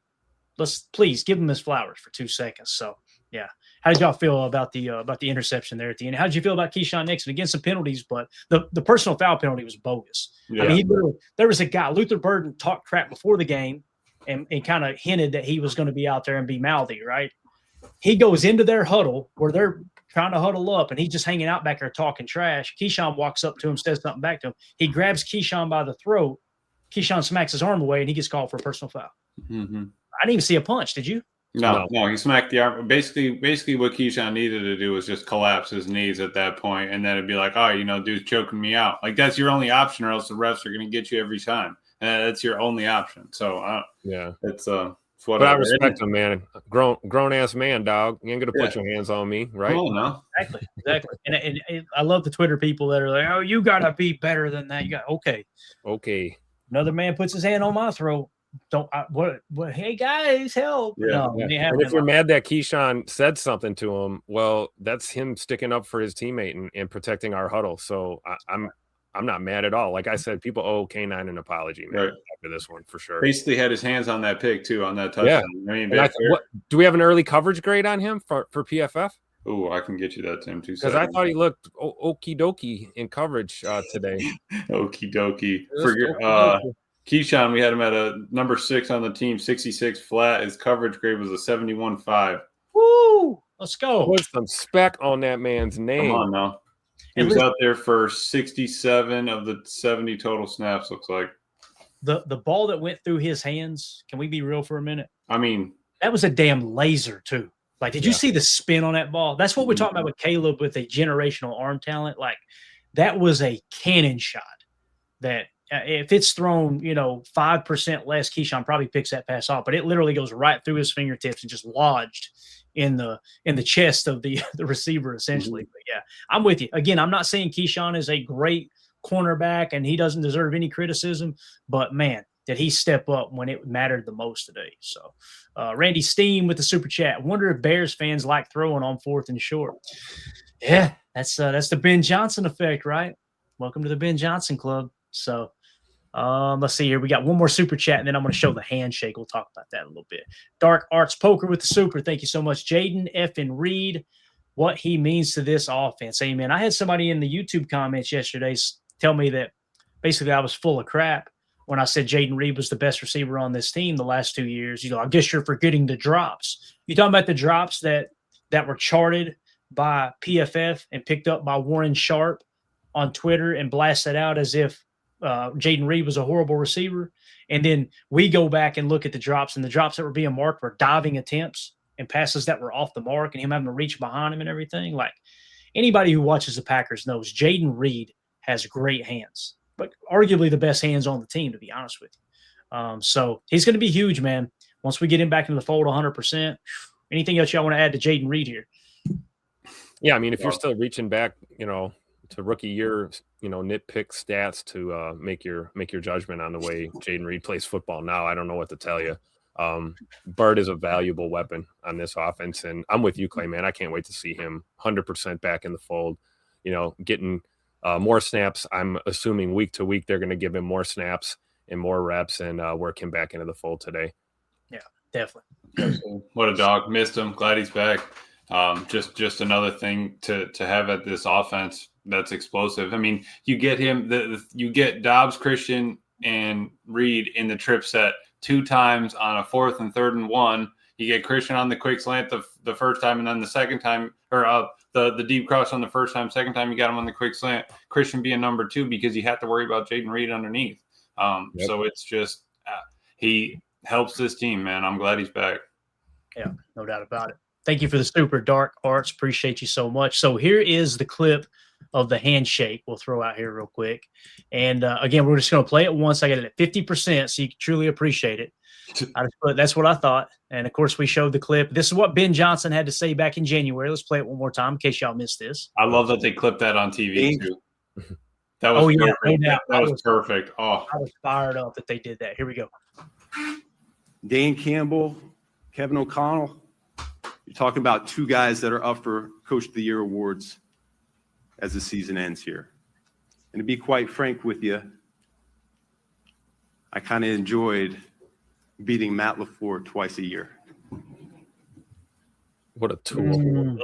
Let's please give him his flowers for 2 seconds. So, yeah. How did y'all feel about the interception there at the end? How did you feel about Keyshawn Nixon? Again, some penalties, but the personal foul penalty was bogus. Yeah. I mean, there was a guy, Luther Burden, talked crap before the game and kind of hinted that he was going to be out there and be mouthy, right? He goes into their huddle where they're trying to huddle up, and he's just hanging out back there talking trash. Keyshawn walks up to him, says something back to him. He grabs Keyshawn by the throat. Keyshawn smacks his arm away, and he gets called for a personal foul. Mm-hmm. I didn't even see a punch. Did you? No, he smacked the arm. Basically what Keyshawn needed to do was just collapse his knees at that point, and then it'd be like, oh, dude's choking me out. Like, that's your only option, or else the refs are going to get you every time. That's your only option. So, it's whatever. But I respect him, man. Grown ass man, dog. You ain't gonna put your hands on me, right? Oh no, exactly. And I love the Twitter people that are like, "Oh, you gotta be better than that." You got okay. Another man puts his hand on my throat. What? Hey guys, help! Yeah. No, and if you're mad that Keyshawn said something to him, well, that's him sticking up for his teammate and protecting our huddle. So I'm not mad at all. Like I said, people owe K9 an apology, man, after this one for sure. Basically had his hands on that pick too, on that touchdown. Yeah. I mean, do we have an early coverage grade on him for PFF? Oh, I can get you that, Tim. Because I thought he looked okie dokie in coverage today. Okie dokie. Keyshawn, we had him at a number 6 on the team, 66 flat. His coverage grade was a 71.5. Woo! Let's go. Put some spec on that man's name. Come on now. He was out there for 67 of the 70 total snaps, looks like. The ball that went through his hands, can we be real for a minute? I mean, that was a damn laser, too. Like, did you see the spin on that ball? That's what we're talking about with Caleb with a generational arm talent. Like, that was a cannon shot that if it's thrown, 5% less, Keyshawn probably picks that pass off. But it literally goes right through his fingertips and just lodged in the chest of the receiver, essentially. But yeah, I'm with you. Again, I'm not saying Keyshawn is a great cornerback and he doesn't deserve any criticism, but man, did he step up when it mattered the most today. So Randy Steen with the super chat. I wonder if Bears fans like throwing on 4th and short. Yeah, that's the Ben Johnson effect, right? Welcome to the Ben Johnson club. So Let's see here. We got one more super chat, and then I'm going to show the handshake. We'll talk about that in a little bit. Dark Arts Poker with the super. Thank you so much. Jaden F. and Reed, what he means to this offense. Amen. I had somebody in the YouTube comments yesterday tell me that basically I was full of crap when I said Jaden Reed was the best receiver on this team the last 2 years. I guess you're forgetting the drops. You talking about the drops that were charted by PFF and picked up by Warren Sharp on Twitter and blasted out as if Jaden Reed was a horrible receiver. And then we go back and look at the drops, and the drops that were being marked were diving attempts and passes that were off the mark and him having to reach behind him and everything. Like, anybody who watches the Packers knows Jaden Reed has great hands, but arguably the best hands on the team, to be honest with you. So he's going to be huge, man. Once we get him back into the fold 100%. Anything else y'all want to add to Jaden Reed here? Yeah, I mean, if you're still reaching back, to rookie year, nitpick stats to make your judgment on the way Jaden Reed plays football now, I don't know what to tell you. Bird is a valuable weapon on this offense, and I'm with you, Clay, man. I can't wait to see him 100% back in the fold, getting more snaps. I'm assuming week to week they're going to give him more snaps and more reps and work him back into the fold today. Yeah, definitely. What a dog. Missed him. Glad he's back. Just another thing to have at this offense that's explosive. I mean, you get him, you get Dobbs, Christian, and Reed in the trip set 2 times on a 4th and 3rd and 1. You get Christian on the quick slant the first time, and then the second time, or the deep cross on the first time. Second time, you got him on the quick slant. Christian being number 2 because you have to worry about Jaden Reed underneath. So it's just he helps this team, man. I'm glad he's back. Yeah, no doubt about it. Thank you for the super, Dark Arts. Appreciate you so much. So here is the clip of the handshake we'll throw out here real quick. And again, we're just going to play it once. I got it at 50%, so you can truly appreciate it. That's what I thought. And, of course, we showed the clip. This is what Ben Johnson had to say back in January. Let's play it one more time in case y'all missed this. I love that they clipped that on TV, too. That was perfect. Yeah, that was perfect. Oh, I was fired up that they did that. Here we go. Dan Campbell, Kevin O'Connell. You're talking about 2 guys that are up for Coach of the Year awards as the season ends here. And to be quite frank with you, I kind of enjoyed beating Matt LaFleur twice a year. What a tool.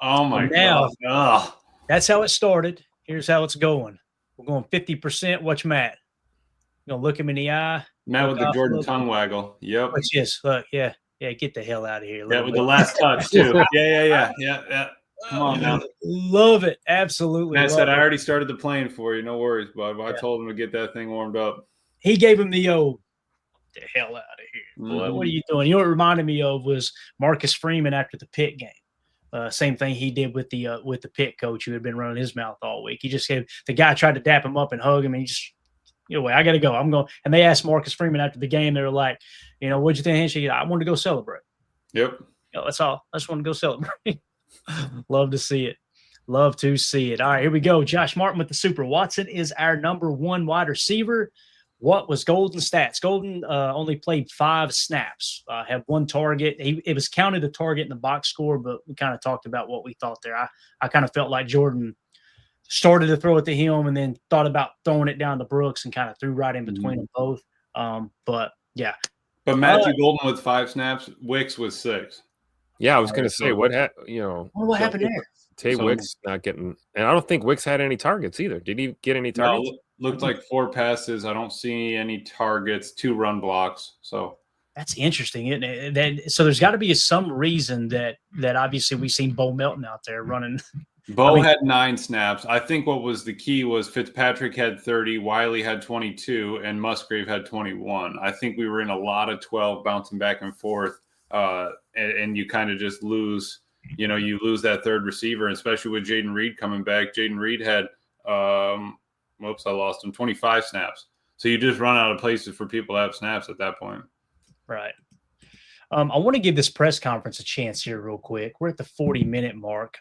Oh my God. Oh. That's how it started. Here's how it's going. We're going 50%. Watch Matt. You're going to look him in the eye. Matt with the Jordan tongue waggle. Yep. Watch this. Look, yeah. Yeah, get the hell out of here. Yeah, with the last touch, too. Yeah. Come on now. Love it. Absolutely. Matt said, I already started the plane for you. No worries, bud. I told him to get that thing warmed up. He gave him the old, the hell out of here. Mm-hmm. Boy, what are you doing? You know what it reminded me of was Marcus Freeman after the Pitt game. Same thing he did with the Pitt coach who had been running his mouth all week. He just gave the guy tried to dap him up and hug him, and he just, I got to go. I'm going. And they asked Marcus Freeman after the game. They were like, what'd you think? Handshake? I wanted to go celebrate. Yep. That's all. I just want to go celebrate. Love to see it. Love to see it. All right, here we go. Josh Martin with the super. Watson is our number 1 wide receiver. What was Golden's stats? Golden only played 5 snaps, had 1 target. It was counted a target in the box score, but we kind of talked about what we thought there. I kind of felt like Jordan started to throw it to him and then thought about throwing it down to Brooks and kind of threw right in between them both. But, yeah. But Matthew Golden with 5 snaps, Wicks with 6. Yeah, I was going to say, what happened there? Tay Wicks not getting – and I don't think Wicks had any targets either. Did he get any targets? No, looked like 4 passes. I don't see any targets, 2 run blocks. So that's interesting, isn't it? So there's got to be some reason that obviously we've seen Bo Melton out there running – Bo had 9 snaps. I think what was the key was Fitzpatrick had 30, Wiley had 22, and Musgrave had 21. I think we were in a lot of 12 bouncing back and forth, and you kind of just lose, you lose that third receiver, especially with Jaden Reed coming back. Jaden Reed had, I lost him, 25 snaps. So you just run out of places for people to have snaps at that point. Right. I want to give this press conference a chance here real quick. We're at the 40-minute mark.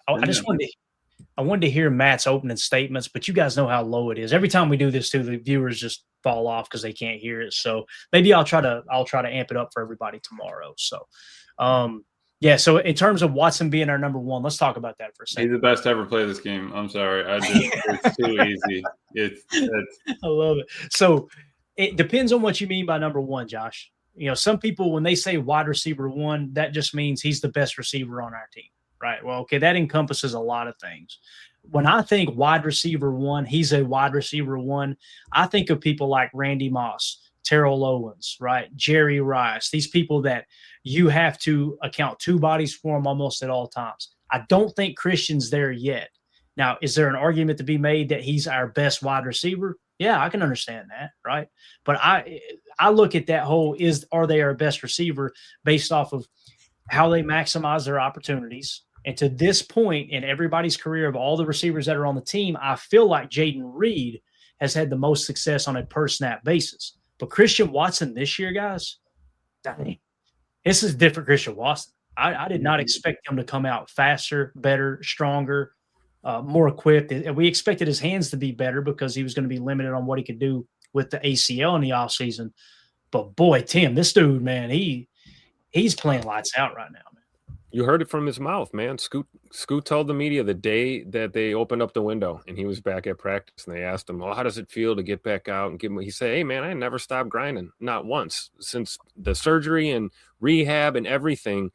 I wanted to hear Matt's opening statements, but you guys know how low it is. Every time we do this too, the viewers just fall off because they can't hear it. So maybe I'll try to amp it up for everybody tomorrow. So Yeah, so in terms of Watson being our number one, let's talk about that for a He's second. the best to ever play this game. I'm sorry. It's too easy. It's I love it. So it depends on what you mean by number one, Josh. You know, some people, when they say wide receiver one, that just means he's the best receiver on our team, right? Well, okay, that encompasses a lot of things. When I think wide receiver one, he's a wide receiver one. I think of people like Randy Moss, Terrell Owens, right? Jerry Rice, these people that you have to account two bodies for them almost at all times. I don't think Christian's there yet. Now, is there an argument to be made that he's our best wide receiver? Yeah, I can understand that, right? But I look at that whole are they our best receiver based off of how they maximize their opportunities. And to this point in everybody's career of all the receivers that are on the team, I feel like Jaden Reed has had the most success on a per snap basis. But Christian Watson this year, guys, dang, this is different Christian Watson. I did not expect him to come out faster, better, stronger, more equipped. And we expected his hands to be better because he was going to be limited on what he could do with the ACL in the offseason. But boy, Tim, this dude, man, he's playing lights out right now, man. You heard it from his mouth, man. Scoot told the media the day that they opened up the window and he was back at practice, and they asked him, well, how does it feel to get back out and give him? He said, hey, man, I never stopped grinding, not once, since the surgery and rehab and everything.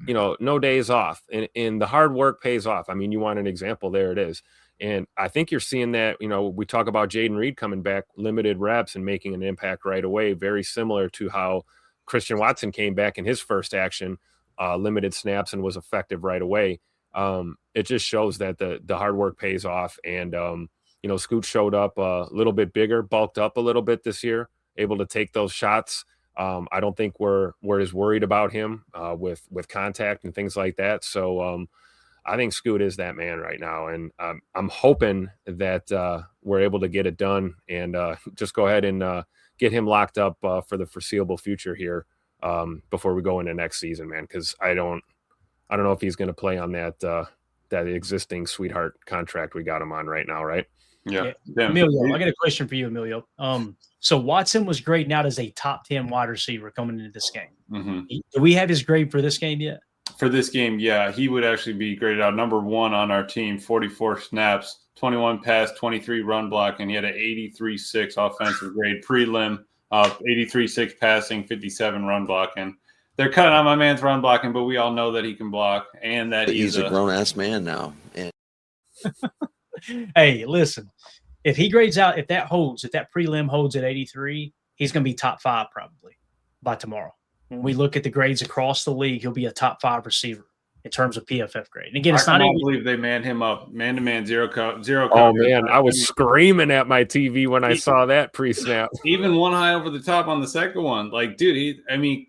You know, no days off, and the hard work pays off. I mean, you want an example, there it is. And I think you're seeing that. You know, we talk about Jaden Reed coming back, limited reps and making an impact right away, very similar to how Christian Watson came back in his first action, limited snaps, and was effective right away. It just shows that the hard work pays off. And, you know, Scoot showed up a little bit bigger, bulked up a little bit this year, able to take those shots. I don't think we're as worried about him with contact and things like that. So I think Scoot is that man right now. And I'm hoping that we're able to get it done and just go ahead and get him locked up for the foreseeable future here before we go into next season, man, because I don't know if he's going to play on that existing sweetheart contract we got him on right now, right? Yeah. Emilio, I got a question for you, Emilio. So Watson was graded out as a top 10 wide receiver coming into this game. Mm-hmm. Do we have his grade for this game yet? For this game, yeah, he would actually be graded out number one on our team, 44 snaps, 21 pass, 23 run block, and he had an 83.6 offensive grade prelim, 83.6 passing, 57 run blocking. They're cutting on my man's run blocking, but we all know that he can block and that he's a grown-ass man now. And hey, listen, if he grades out, if that prelim holds at 83, he's going to be top 5 probably by tomorrow. When we look at the grades across the league, he'll be a top 5 receiver in terms of PFF grade. And again, it's not. I believe they man him up, man-to-man, zero coverage. Oh man, I was screaming at my TV when I saw that pre-snap. Even one high over the top on the second one, like, dude.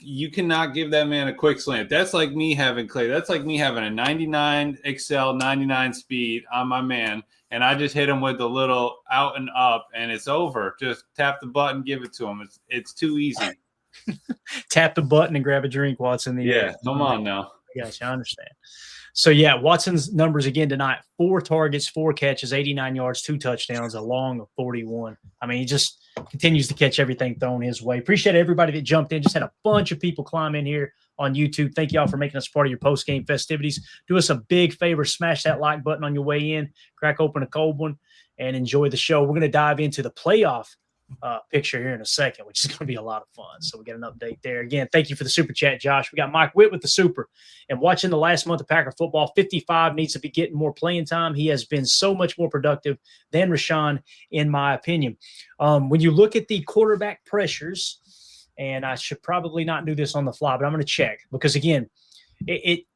You cannot give that man a quick slant. That's like me having Clay. That's like me having a 99 Excel, 99 speed on my man, and I just hit him with a little out and up, and it's over. Just tap the button, give it to him. It's too easy. Tap the button and grab a drink while it's in the air. Come on now. Yes, I understand. So, yeah, Watson's numbers again tonight, 4 targets, 4 catches, 89 yards, 2 touchdowns, a long of 41. I mean, he just continues to catch everything thrown his way. Appreciate everybody that jumped in. Just had a bunch of people climb in here on YouTube. Thank y'all for making us part of your post-game festivities. Do us a big favor, smash that like button on your way in, crack open a cold one, and enjoy the show. We're going to dive into the playoff picture here in a second, which is going to be a lot of fun. So we get an update there. Again, thank you for the super chat, Josh. We got Mike Witt with the super. And watching the last month of Packer football, 55 needs to be getting more playing time. He has been so much more productive than Rashawn, in my opinion. When you look at the quarterback pressures, and I should probably not do this on the fly, but I'm going to check because, again, it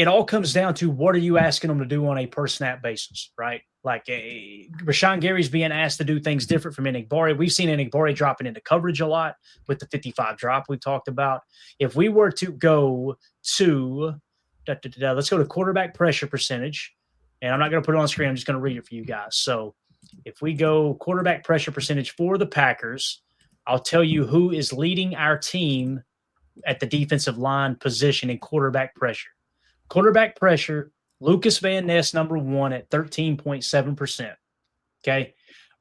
all comes down to what are you asking them to do on a per snap basis, right? Like Rashawn Gary's being asked to do things different from Enigbari. We've seen Enigbari dropping into coverage a lot with the 55 drop we talked about. If we were to go to let's go to quarterback pressure percentage, and I'm not going to put it on the screen. I'm just going to read it for you guys. So if we go quarterback pressure percentage for the Packers, I'll tell you who is leading our team at the defensive line position in quarterback pressure. Quarterback pressure, Lucas Van Ness, number 1 at 13.7%. Okay.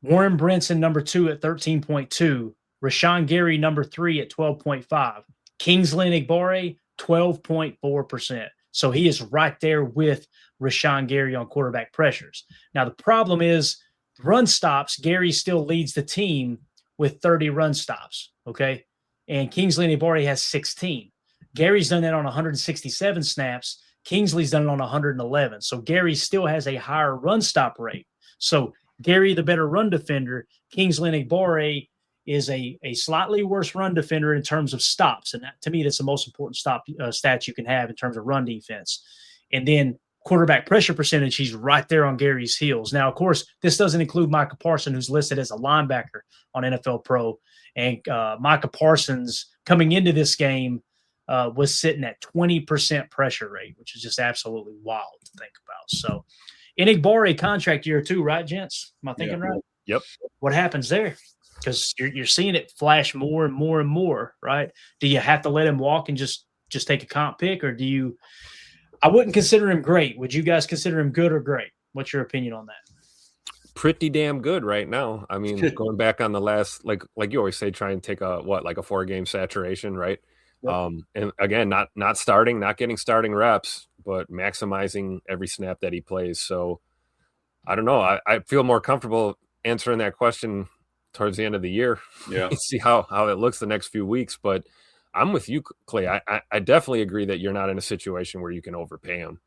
Warren Brinson, number 2 at 13.2. Rashawn Gary, number 3 at 12.5. Kingsley Enigbari, 12.4%. So he is right there with Rashawn Gary on quarterback pressures. Now, the problem is run stops. Gary still leads the team with 30 run stops, okay? And Kingsley Enagbare has 16. Gary's done that on 167 snaps. Kingsley's done it on 111. So Gary still has a higher run stop rate. So Gary, the better run defender, Kingsley Enagbare is a slightly worse run defender in terms of stops. And that, to me, that's the most important stat you can have in terms of run defense. And then quarterback pressure percentage, he's right there on Gary's heels. Now, of course, this doesn't include Micah Parsons, who's listed as a linebacker on NFL Pro. And Micah Parsons, coming into this game, was sitting at 20% pressure rate, which is just absolutely wild to think about. So, Enagbare contract year 2, right, gents? Am I thinking right? Yep. What happens there? Because you're seeing it flash more and more and more, right? Do you have to let him walk and just take a comp pick, or do you? I wouldn't consider him great. Would you guys consider him good or great? What's your opinion on that? Pretty damn good right now. I mean, going back on the last, like you always say, try and take a 4-game saturation, right? Yep. And again, not starting, not getting starting reps, but maximizing every snap that he plays. So I don't know. I feel more comfortable answering that question towards the end of the year. Yeah. See how it looks the next few weeks. But I'm with you, Clay. I definitely agree that you're not in a situation where you can overpay him.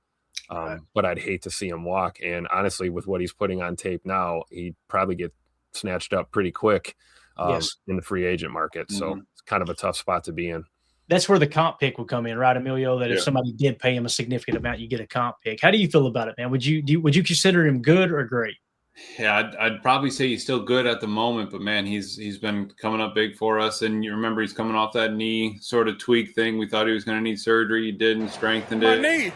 But I'd hate to see him walk. And honestly, with what he's putting on tape now, he'd probably get snatched up pretty quick in the free agent market. So it's kind of a tough spot to be in. That's where the comp pick would come in, right, Emilio? That if somebody did pay him a significant amount, you get a comp pick. How do you feel about it, man? Would you consider him good or great? Yeah, I'd probably say he's still good at the moment, but man, he's been coming up big for us. And you remember he's coming off that knee sort of tweak thing. We thought he was going to need surgery. He didn't, strengthened it. My knee.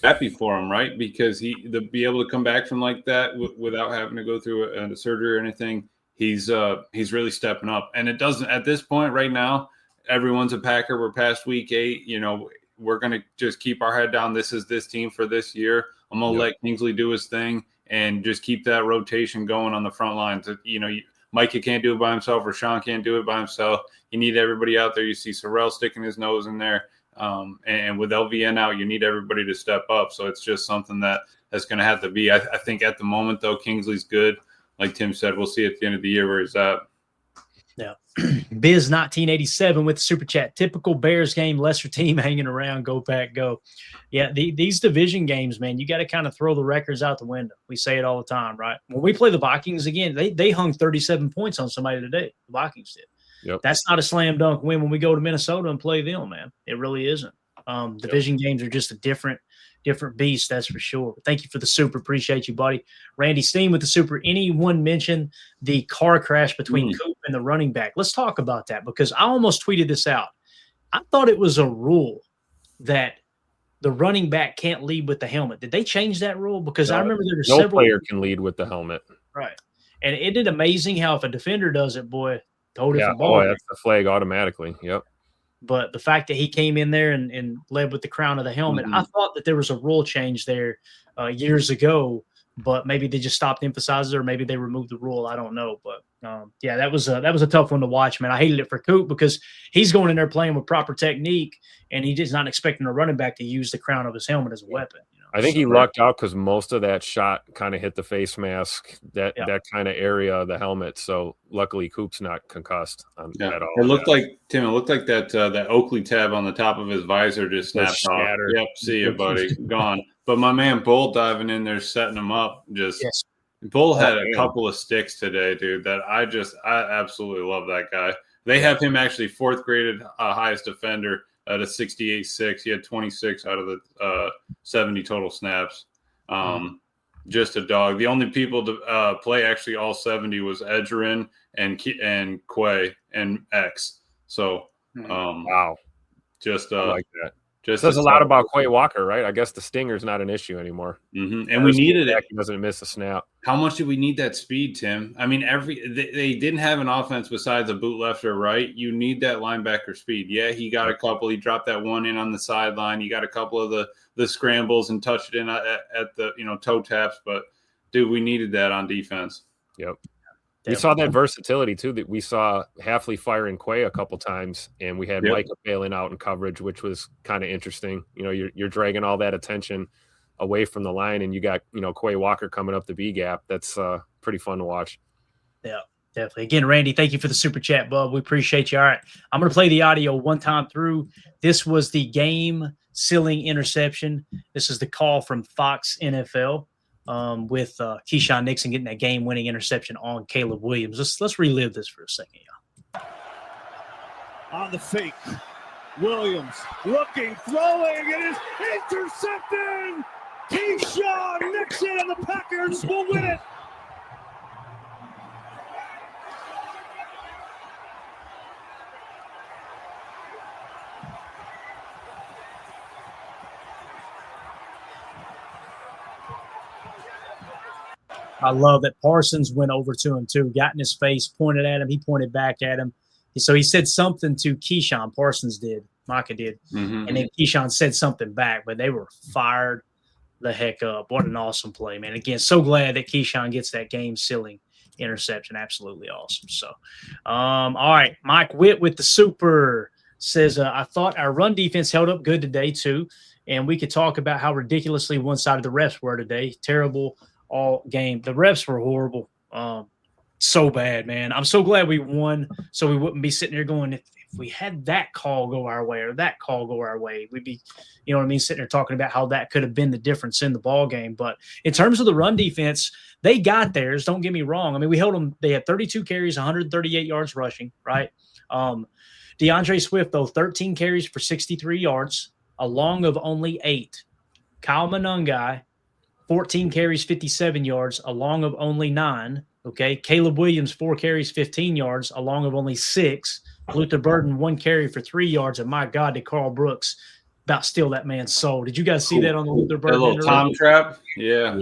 Happy for him, right? Because to be able to come back from like that without having to go through a surgery or anything, he's really stepping up. And it doesn't at this point right now. Everyone's a Packer. We're past week 8. You know, we're gonna just keep our head down. This is this team for this year. I'm gonna let Kingsley do his thing and just keep that rotation going on the front lines. You know, Micah can't do it by himself, or Sean can't do it by himself. You need everybody out there. You see Sorrell sticking his nose in there. And with LVN out, you need everybody to step up. So it's just something that's going to have to be. I think at the moment, though, Kingsley's good. Like Tim said, we'll see at the end of the year where he's at. Yeah. Biz 1987 with the super chat. Typical Bears game, lesser team hanging around. Go Pack, go. Yeah, these division games, man, you got to kind of throw the records out the window. We say it all the time, right? When we play the Vikings again, they hung 37 points on somebody today. The Vikings did. Yep. That's not a slam dunk win when we go to Minnesota and play them, man. It really isn't. Division games are just a different beast, that's for sure. But thank you for the super. Appreciate you, buddy. Randy Steen with the super. Anyone mention the car crash between Coop and the running back? Let's talk about that, because I almost tweeted this out. I thought it was a rule that the running back can't lead with the helmet. Did they change that rule? Because I remember there were no several. player can lead with the helmet. Right. And isn't it amazing how if a defender does it, boy, totally yeah, that's the flag automatically. Yep. But the fact that he came in there and led with the crown of the helmet, I thought that there was a rule change there years ago, but maybe they just stopped emphasizing it, or maybe they removed the rule. I don't know. But yeah, that was a tough one to watch, man. I hated it for Coop because he's going in there playing with proper technique, and he just not expecting a running back to use the crown of his helmet as a weapon. You know? I think he lucked out because most of that shot kind of hit the face mask, that kind of area of the helmet. So luckily, Coop's not concussed at all. It looked like that Oakley tab on the top of his visor just snapped off. Yep, see you, buddy, gone. But my man Bull diving in there, setting him up. Bull had a couple of sticks today, dude. That I absolutely love that guy. They have him actually 4th graded highest defender at a 68.6. He had 26 out of the 70 total snaps. Just a dog. The only people to play actually all 70 was Edgerrin and Quay and X. So wow, just I like that. Just says a lot about Quay Walker, right? I guess the stinger's not an issue anymore. And we needed it. He doesn't miss a snap. How much did we need that speed, Tim? I mean, they didn't have an offense besides a boot left or right. You need that linebacker speed. Yeah, he got a couple. He dropped that one in on the sideline. He got a couple of the scrambles and touched it in at the toe taps. But dude, we needed that on defense. Yep. We saw that versatility too, that we saw Halfley firing Quay a couple times, and we had Micah bailing out in coverage, which was kind of interesting. You know, you're dragging all that attention away from the line, and you got, you know, Quay Walker coming up the B gap. That's pretty fun to watch. Yeah, definitely. Again, Randy, thank you for the super chat, bub. We appreciate you. All right, I'm going to play the audio one time through. This was the game-sealing interception. This is the call from Fox NFL. With Keyshawn Nixon getting that game-winning interception on Caleb Williams. Let's relive this for a second, y'all. On the fake, Williams looking, throwing, it is intercepted! Keyshawn Nixon and the Packers will win it! I love that Parsons went over to him too, got in his face, pointed at him. He pointed back at him. So he said something to Keyshawn. Parsons did. Micah did. Mm-hmm. And then Keyshawn said something back, but they were fired the heck up. What an awesome play, man. Again, so glad that Keyshawn gets that game-sealing interception. Absolutely awesome. So, all right. Mike Witt with the super says, I thought our run defense held up good today too. And we could talk about how ridiculously one-sided the refs were today. Terrible all game. The refs were horrible. So bad, man. I'm so glad we won, so we wouldn't be sitting here going, if we had that call go our way or that call go our way, we'd be, you know what I mean, sitting there talking about how that could have been the difference in the ball game. But in terms of the run defense, they got theirs. Don't get me wrong. I mean, we held them. They had 32 carries, 138 yards rushing, right? DeAndre Swift, though, 13 carries for 63 yards, a long of only 8. Kyle Monangai, 14 carries, 57 yards, a long of only 9. Okay. Caleb Williams, 4 carries, 15 yards, a long of only 6. Luther Burden, 1 carry for 3 yards. And my God, did Carl Brooks about steal that man's soul. Did you guys see that on the Luther Burden? A little Tom trap? Yeah.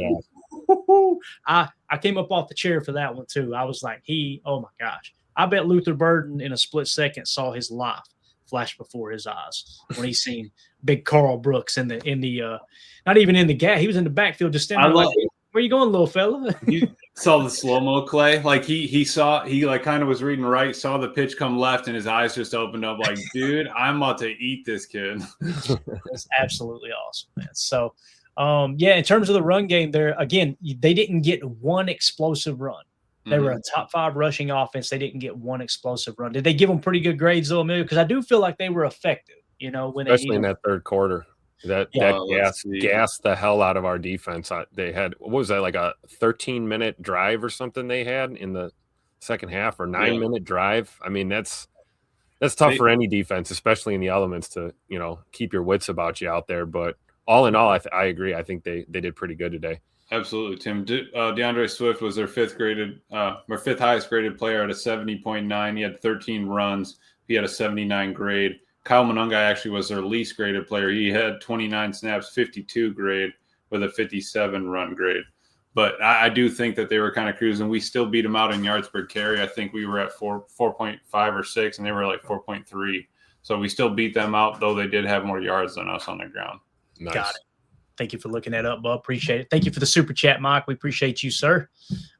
I came up off the chair for that one too. I was like, oh my gosh. I bet Luther Burden in a split second saw his life flash before his eyes when he seen big Carl Brooks in the not even in the gap. He was in the backfield just standing there like, where you going, little fella? You saw the slow-mo, Clay. Like he like kind of was reading right, saw the pitch come left, and his eyes just opened up like, dude, I'm about to eat this kid. That's absolutely awesome, man. So, in terms of the run game there, again, they didn't get one explosive run. They were a top 5 rushing offense. They didn't get one explosive run. Did they give them pretty good grades, though, Emilio? Because I do feel like they were effective, you know, when especially in that third quarter. That gassed the hell out of our defense. They had, what was that, like a 13-minute drive or something they had in the second half, or 9-minute drive? I mean, that's tough for any defense, especially in the elements, to, you know, keep your wits about you out there. But all in all, I agree. I think they did pretty good today. Absolutely, Tim. DeAndre Swift was their fifth highest graded player at a 70.9. He had 13 runs. He had a 79 grade. Kyle Monangai actually was their least graded player. He had 29 snaps, 52 grade with a 57 run grade. But I do think that they were kind of cruising. We still beat them out in yards per carry. I think we were at 4.5 or 6, and they were like 4.3. So we still beat them out, though they did have more yards than us on the ground. Nice. Got it. Thank you for looking that up, Bob. Appreciate it. Thank you for the super chat, Mike. We appreciate you, sir.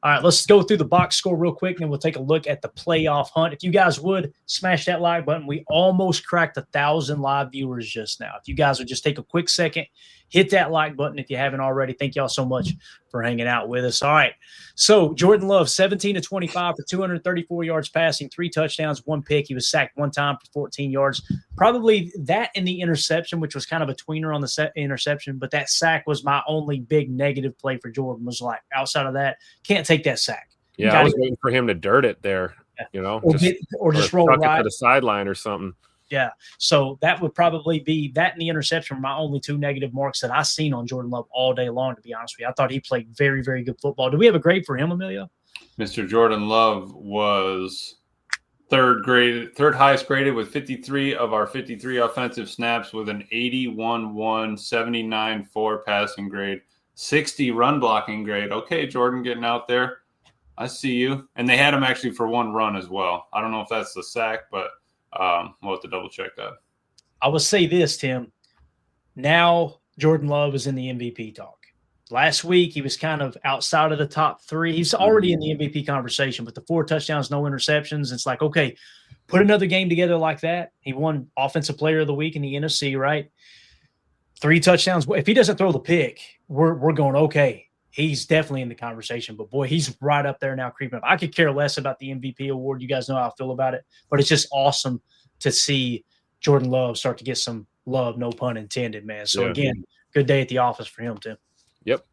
All right, let's go through the box score real quick, and then we'll take a look at the playoff hunt. If you guys would smash that like button, we almost cracked 1,000 live viewers just now. If you guys would just take a quick second, hit that like button if you haven't already. Thank y'all so much for hanging out with us. All right, so Jordan Love, 17 to 25 for 234 yards passing, 3 touchdowns, 1 pick. He was sacked 1 time for 14 yards. Probably that and the interception, which was kind of a tweener on the interception, but that sack was my only big negative play for Jordan. Was like, outside of that, can't take that sack. Yeah, I was waiting for him to dirt it there, you know, or just roll right to the sideline or something. Yeah, so that would probably be that, and the interception were my only 2 negative marks that I seen on Jordan Love all day long, to be honest with you. I thought he played very, very good football. Do we have a grade for him, Emilio? Mr. Jordan Love was third highest graded with 53 of our 53 offensive snaps with an 81-1, 79-4 passing grade, 60 run blocking grade. Okay, Jordan, getting out there. I see you. And they had him actually for 1 run as well. I don't know if that's the sack, but we'll have to double check that. I will say this, Tim. Now Jordan Love is in the MVP talk. Last week, he was kind of outside of the top 3. He's already in the MVP conversation, but the 4 touchdowns, no interceptions. It's like, okay, put another game together like that. He won Offensive Player of the Week in the NFC, right? 3 touchdowns. If he doesn't throw the pick, we're going, okay, he's definitely in the conversation. But, boy, he's right up there now creeping up. I could care less about the MVP award. You guys know how I feel about it. But it's just awesome to see Jordan Love start to get some love, no pun intended, man. So, again, good day at the office for him, Tim. Yep.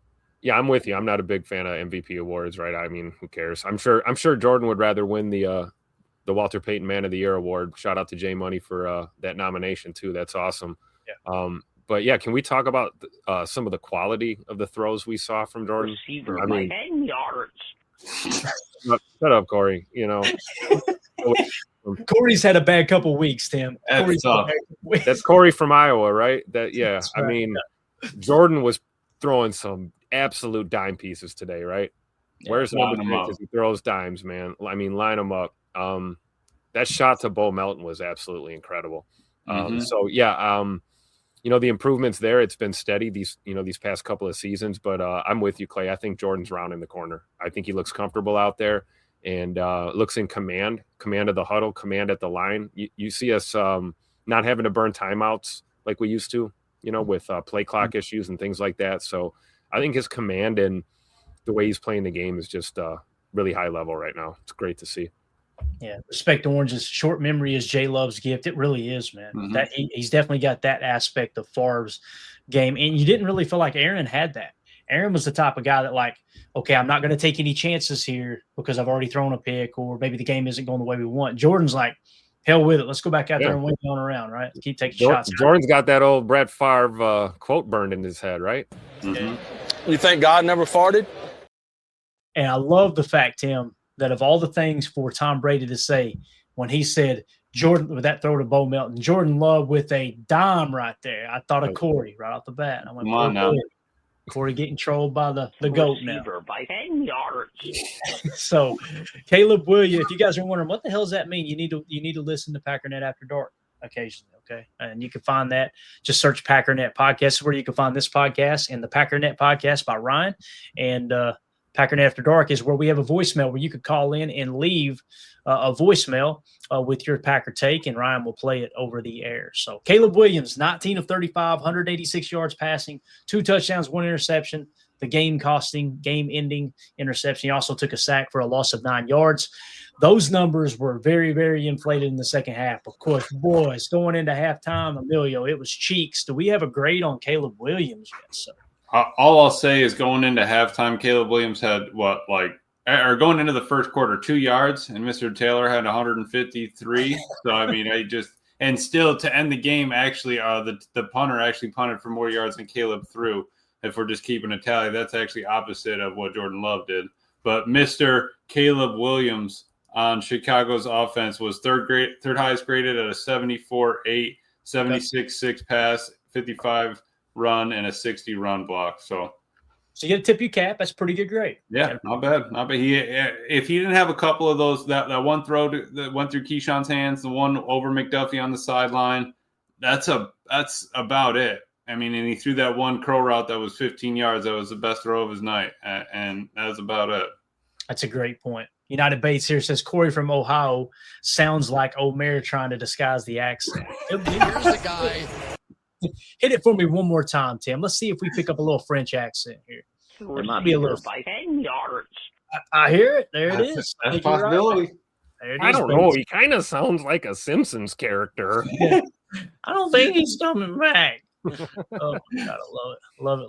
Yeah, I'm with you. I'm not a big fan of MVP awards, right? I mean, who cares? I'm sure Jordan would rather win the Walter Payton Man of the Year award. Shout out to Jay Money for that nomination too. That's awesome. Yeah. But yeah, can we talk about some of the quality of the throws we saw from Jordan? Receiver by 10 yards. Shut up, Corey. You know, Corey's had a bad couple weeks, Tim. That's Corey from Iowa, right? Right. I mean, Jordan was throwing some absolute dime pieces today, right? Where's number 6 because he throws dimes, man? I mean, line them up. That shot to Bo Melton was absolutely incredible. So yeah, the improvements there, it's been steady these past couple of seasons, but I'm with you, Clay. I think Jordan's rounding the corner. I think he looks comfortable out there and looks in command of the huddle, command at the line. You see us not having to burn timeouts like we used to, with play clock issues and things like that. So I think his command and the way he's playing the game is just really high level right now. It's great to see. Yeah, respect Orange's short memory is Jay Love's gift. It really is, man. That he's definitely got that aspect of Favre's game, and you didn't really feel like Aaron had that. Aaron was the type of guy that, like, okay, I'm not going to take any chances here because I've already thrown a pick, or maybe the game isn't going the way we want. Jordan's like, hell with it. Let's go back out there and win going around, right? Keep taking shots. Jordan's got that old Brett Favre quote burned in his head, right? You think God never farted? And I love the fact, Tim, that of all the things for Tom Brady to say when he said Jordan with that throw to Bo Melton, Jordan Love with a dime right there, I thought of Corey right off the bat. I went, come on now. Corey getting trolled by the GOAT now. By 10 yards. So, Caleb Williams, if you guys are wondering what the hell does that mean, you need to listen to Packernet After Dark occasionally, okay? And you can find that. Just search Packernet Podcast, where you can find this podcast and the Packernet Podcast by Ryan. And Packernet After Dark is where we have a voicemail where you could call in and leave a voicemail with your Packer take, and Ryan will play it over the air. So Caleb Williams, 19 of 35, 186 yards passing, 2 touchdowns, 1 interception, the game-ending interception. He also took a sack for a loss of 9 yards. Those numbers were very, very inflated in the second half. Of course, boys, going into halftime, Emilio, it was cheeks. Do we have a grade on Caleb Williams yet, sir? All I'll say is going into halftime, Caleb Williams had going into the first quarter, 2 yards, and Mr. Taylor had 153. So, I mean, and still to end the game, actually, the punter actually punted for more yards than Caleb threw. If we're just keeping a tally, that's actually opposite of what Jordan Love did. But Mr. Caleb Williams on Chicago's offense was third highest graded at a 74.8, 76.6 pass, 55 run, and a 60 run block. So you get a tip your cap. That's pretty good grade. Yeah, not bad. If he didn't have a couple of those, that one throw that went through Keyshawn's hands, the one over McDuffie on the sideline, that's about it. I mean, and he threw that one curl route that was 15 yards. That was the best throw of his night, and that's about it. That's a great point. United Bates here says Corey from Ohio sounds like Omer trying to disguise the accent. Here's the guy. Hit it for me one more time, Tim. Let's see if we pick up a little French accent here. It might be a little. By 10 yards. I hear it. There it is. That's a possibility. Right. I don't know. He kind of sounds like a Simpsons character. I don't think he's coming back. Oh, my God, I love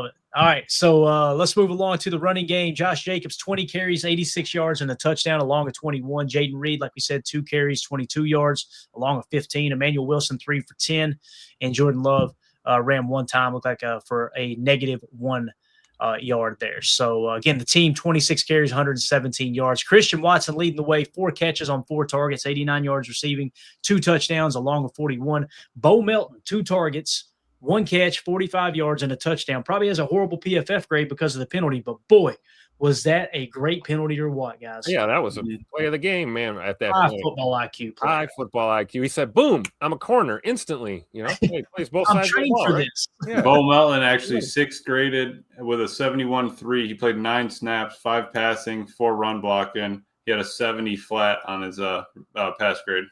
it. All right, so let's move along to the running game. Josh Jacobs, 20 carries, 86 yards, and a touchdown along with 21. Jaden Reed, like we said, 2 carries, 22 yards, along with 15. Emmanuel Wilson, 3 for 10. And Jordan Love ran one time, looked like for a negative 1 yard there. So, again, the team, 26 carries, 117 yards. Christian Watson leading the way, 4 catches on 4 targets, 89 yards receiving, 2 touchdowns along with 41. Bo Melton, 2 targets, 1 catch, 45 yards, and a touchdown. Probably has a horrible PFF grade because of the penalty, but boy, Was that a great penalty or what, guys? Yeah, that was a play of the game, man. At that High point, football IQ play. high football IQ. He said, "Boom! I'm a corner instantly." You know, he plays both I'm sides of the trained ball, for right? this. Yeah. Bo Melton actually sixth graded with a 71-3. He played 9 snaps, 5 passing, 4 run blocking. He had a 70 flat on his pass grade.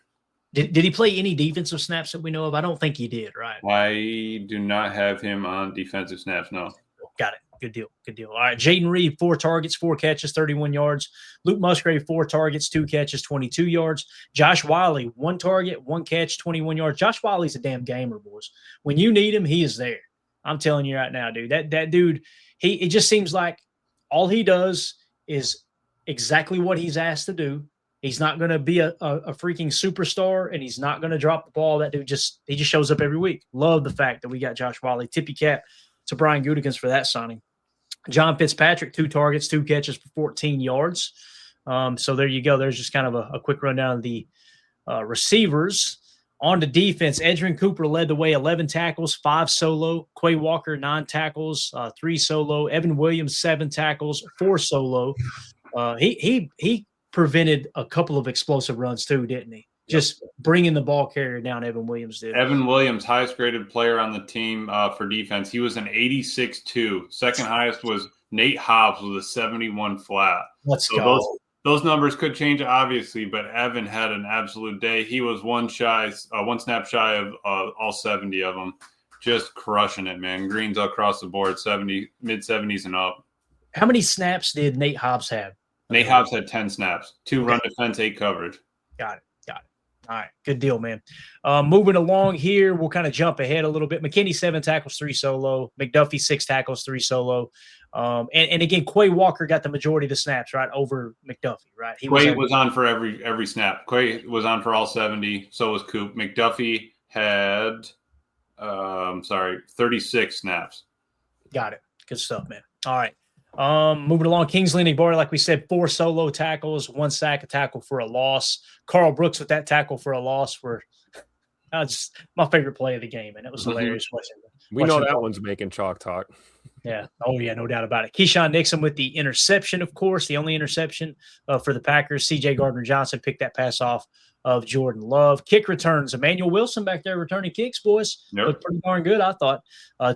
Did he play any defensive snaps that we know of? I don't think he did, right? I do not have him on defensive snaps, no. Got it. Good deal. Good deal. All right. Jaden Reed, 4 targets, 4 catches, 31 yards. Luke Musgrave, 4 targets, 2 catches, 22 yards. Josh Wiley, 1 target, 1 catch, 21 yards. Josh Wiley's a damn gamer, boys. When you need him, he is there. I'm telling you right now, dude. That dude, it just seems like all he does is exactly what he's asked to do. He's not going to be a freaking superstar, and he's not going to drop the ball. That dude he just shows up every week. Love the fact that we got Josh Wiley. Tippy cap to Brian Gutekunst for that signing. John Fitzpatrick, 2 targets, 2 catches for 14 yards. So there you go. There's just kind of a quick rundown of the receivers. On to defense, Edgerrin Cooper led the way, 11 tackles, 5 solo. Quay Walker, 9 tackles, 3 solo. Evan Williams, 7 tackles, 4 solo. He prevented a couple of explosive runs too, didn't he? Just bringing the ball carrier down, Evan Williams did. Evan Williams, highest graded player on the team for defense. He was an 86-2. Second highest was Nate Hobbs with a 71 flat. Let's go. Those numbers could change, obviously, but Evan had an absolute day. He was one snap shy of all 70 of them. Just crushing it, man. Greens across the board, mid-70s and up. How many snaps did Nate Hobbs have? Nate Hobbs had 10 snaps, 2 run defense, 8 coverage. Got it. All right. Good deal, man. Moving along here, we'll kind of jump ahead a little bit. McKinney, 7 tackles, 3 solo. McDuffie, 6 tackles, 3 solo. And again, Quay Walker got the majority of the snaps, right, over McDuffie, right? Quay was on for every snap. Quay was on for all 70. So was Coop. McDuffie had, 36 snaps. Got it. Good stuff, man. All right. Moving along, Kingsley Enagbare, like we said, 4 solo tackles, 1 sack, a tackle for a loss. Carl Brooks with that tackle for a loss were just my favorite play of the game, and it was hilarious watching. We know that one's making chalk talk. Yeah. Oh, yeah, no doubt about it. Keyshawn Nixon with the interception, of course, the only interception for the Packers. C.J. Gardner-Johnson picked that pass off of Jordan Love. Kick returns. Emmanuel Wilson back there returning kicks, boys. Yep. Looked pretty darn good, I thought.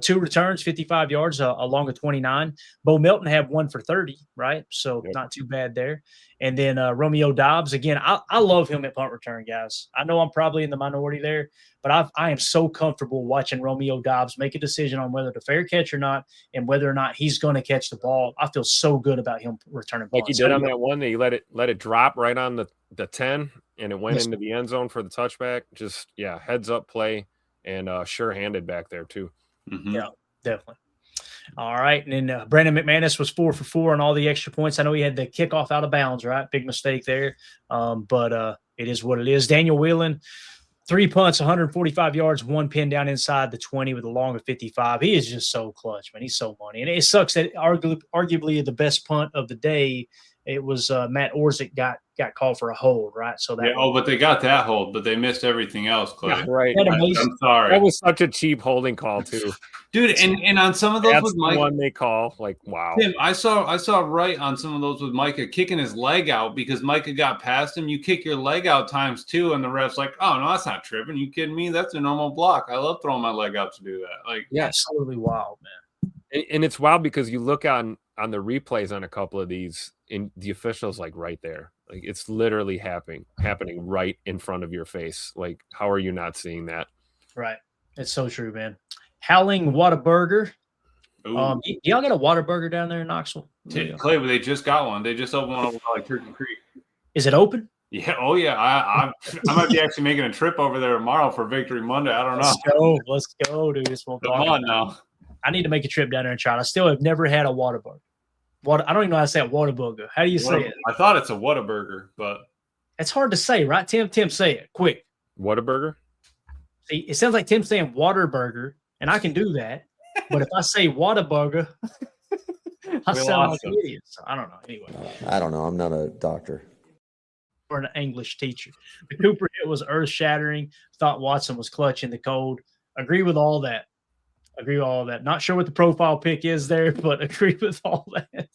2 returns, 55 yards along a 29. Bo Melton had 1 for 30, right? So not too bad there. And then Romeo Dobbs, again, I love him at punt return, guys. I know I'm probably in the minority there, but I am so comfortable watching Romeo Dobbs make a decision on whether to fair catch or not and whether or not he's going to catch the ball. I feel so good about him returning punts. Like he did on that one, he let it drop right on the 10, and it went into the end zone for the touchback. Just, heads up play and sure-handed back there too. Mm-hmm. Yeah, definitely. All right. And then Brandon McManus was 4 for 4 on all the extra points. I know he had the kickoff out of bounds, right? Big mistake there. But it is what it is. Daniel Whelan, 3 punts, 145 yards, 1 pin down inside the 20 with a long of 55. He is just so clutch, man. He's so money. And it sucks that arguably the best punt of the day, it was Matt Orzik got called for a hold, right? So that but they got that hold, but they missed everything else, Clay. Yeah, right. I'm sorry. That was such a cheap holding call too. Dude, and on some of those That's with the Mike, one they call, like, wow. Tim, I saw right on some of those with Micah kicking his leg out because Micah got past him. You kick your leg out times 2, and the ref's like, oh, no, that's not tripping. You kidding me? That's a normal block. I love throwing my leg out to do that. Like, absolutely wild, man. And it's wild because you look on the replays on a couple of these, and the official's like right there. Like, it's literally happening right in front of your face. Like, how are you not seeing that? Right. It's so true, man. Howling Whataburger. Y'all got a Whataburger down there in Knoxville? Clay, but they just got one. They just opened one over like Turkey Creek. Is it open? Yeah. Oh, yeah. I might be actually making a trip over there tomorrow for Victory Monday. I don't know. Let's go, dude. This won't Come on now. I need to make a trip down there and try it. I still have never had a Whataburger. I don't even know how to say it. Whataburger. How do you say it? I thought it's a Whataburger, but it's hard to say, right? Tim, say it quick. Whataburger? See, it sounds like Tim saying Waterburger, and I can do that. But if I say Whataburger, I sound like an idiot. So I don't know. Anyway, I don't know. I'm not a doctor or an English teacher. The Cooper hit was earth-shattering. Thought Watson was clutch in the cold. Agree with all that. Not sure what the profile pick is there, but agree with all that.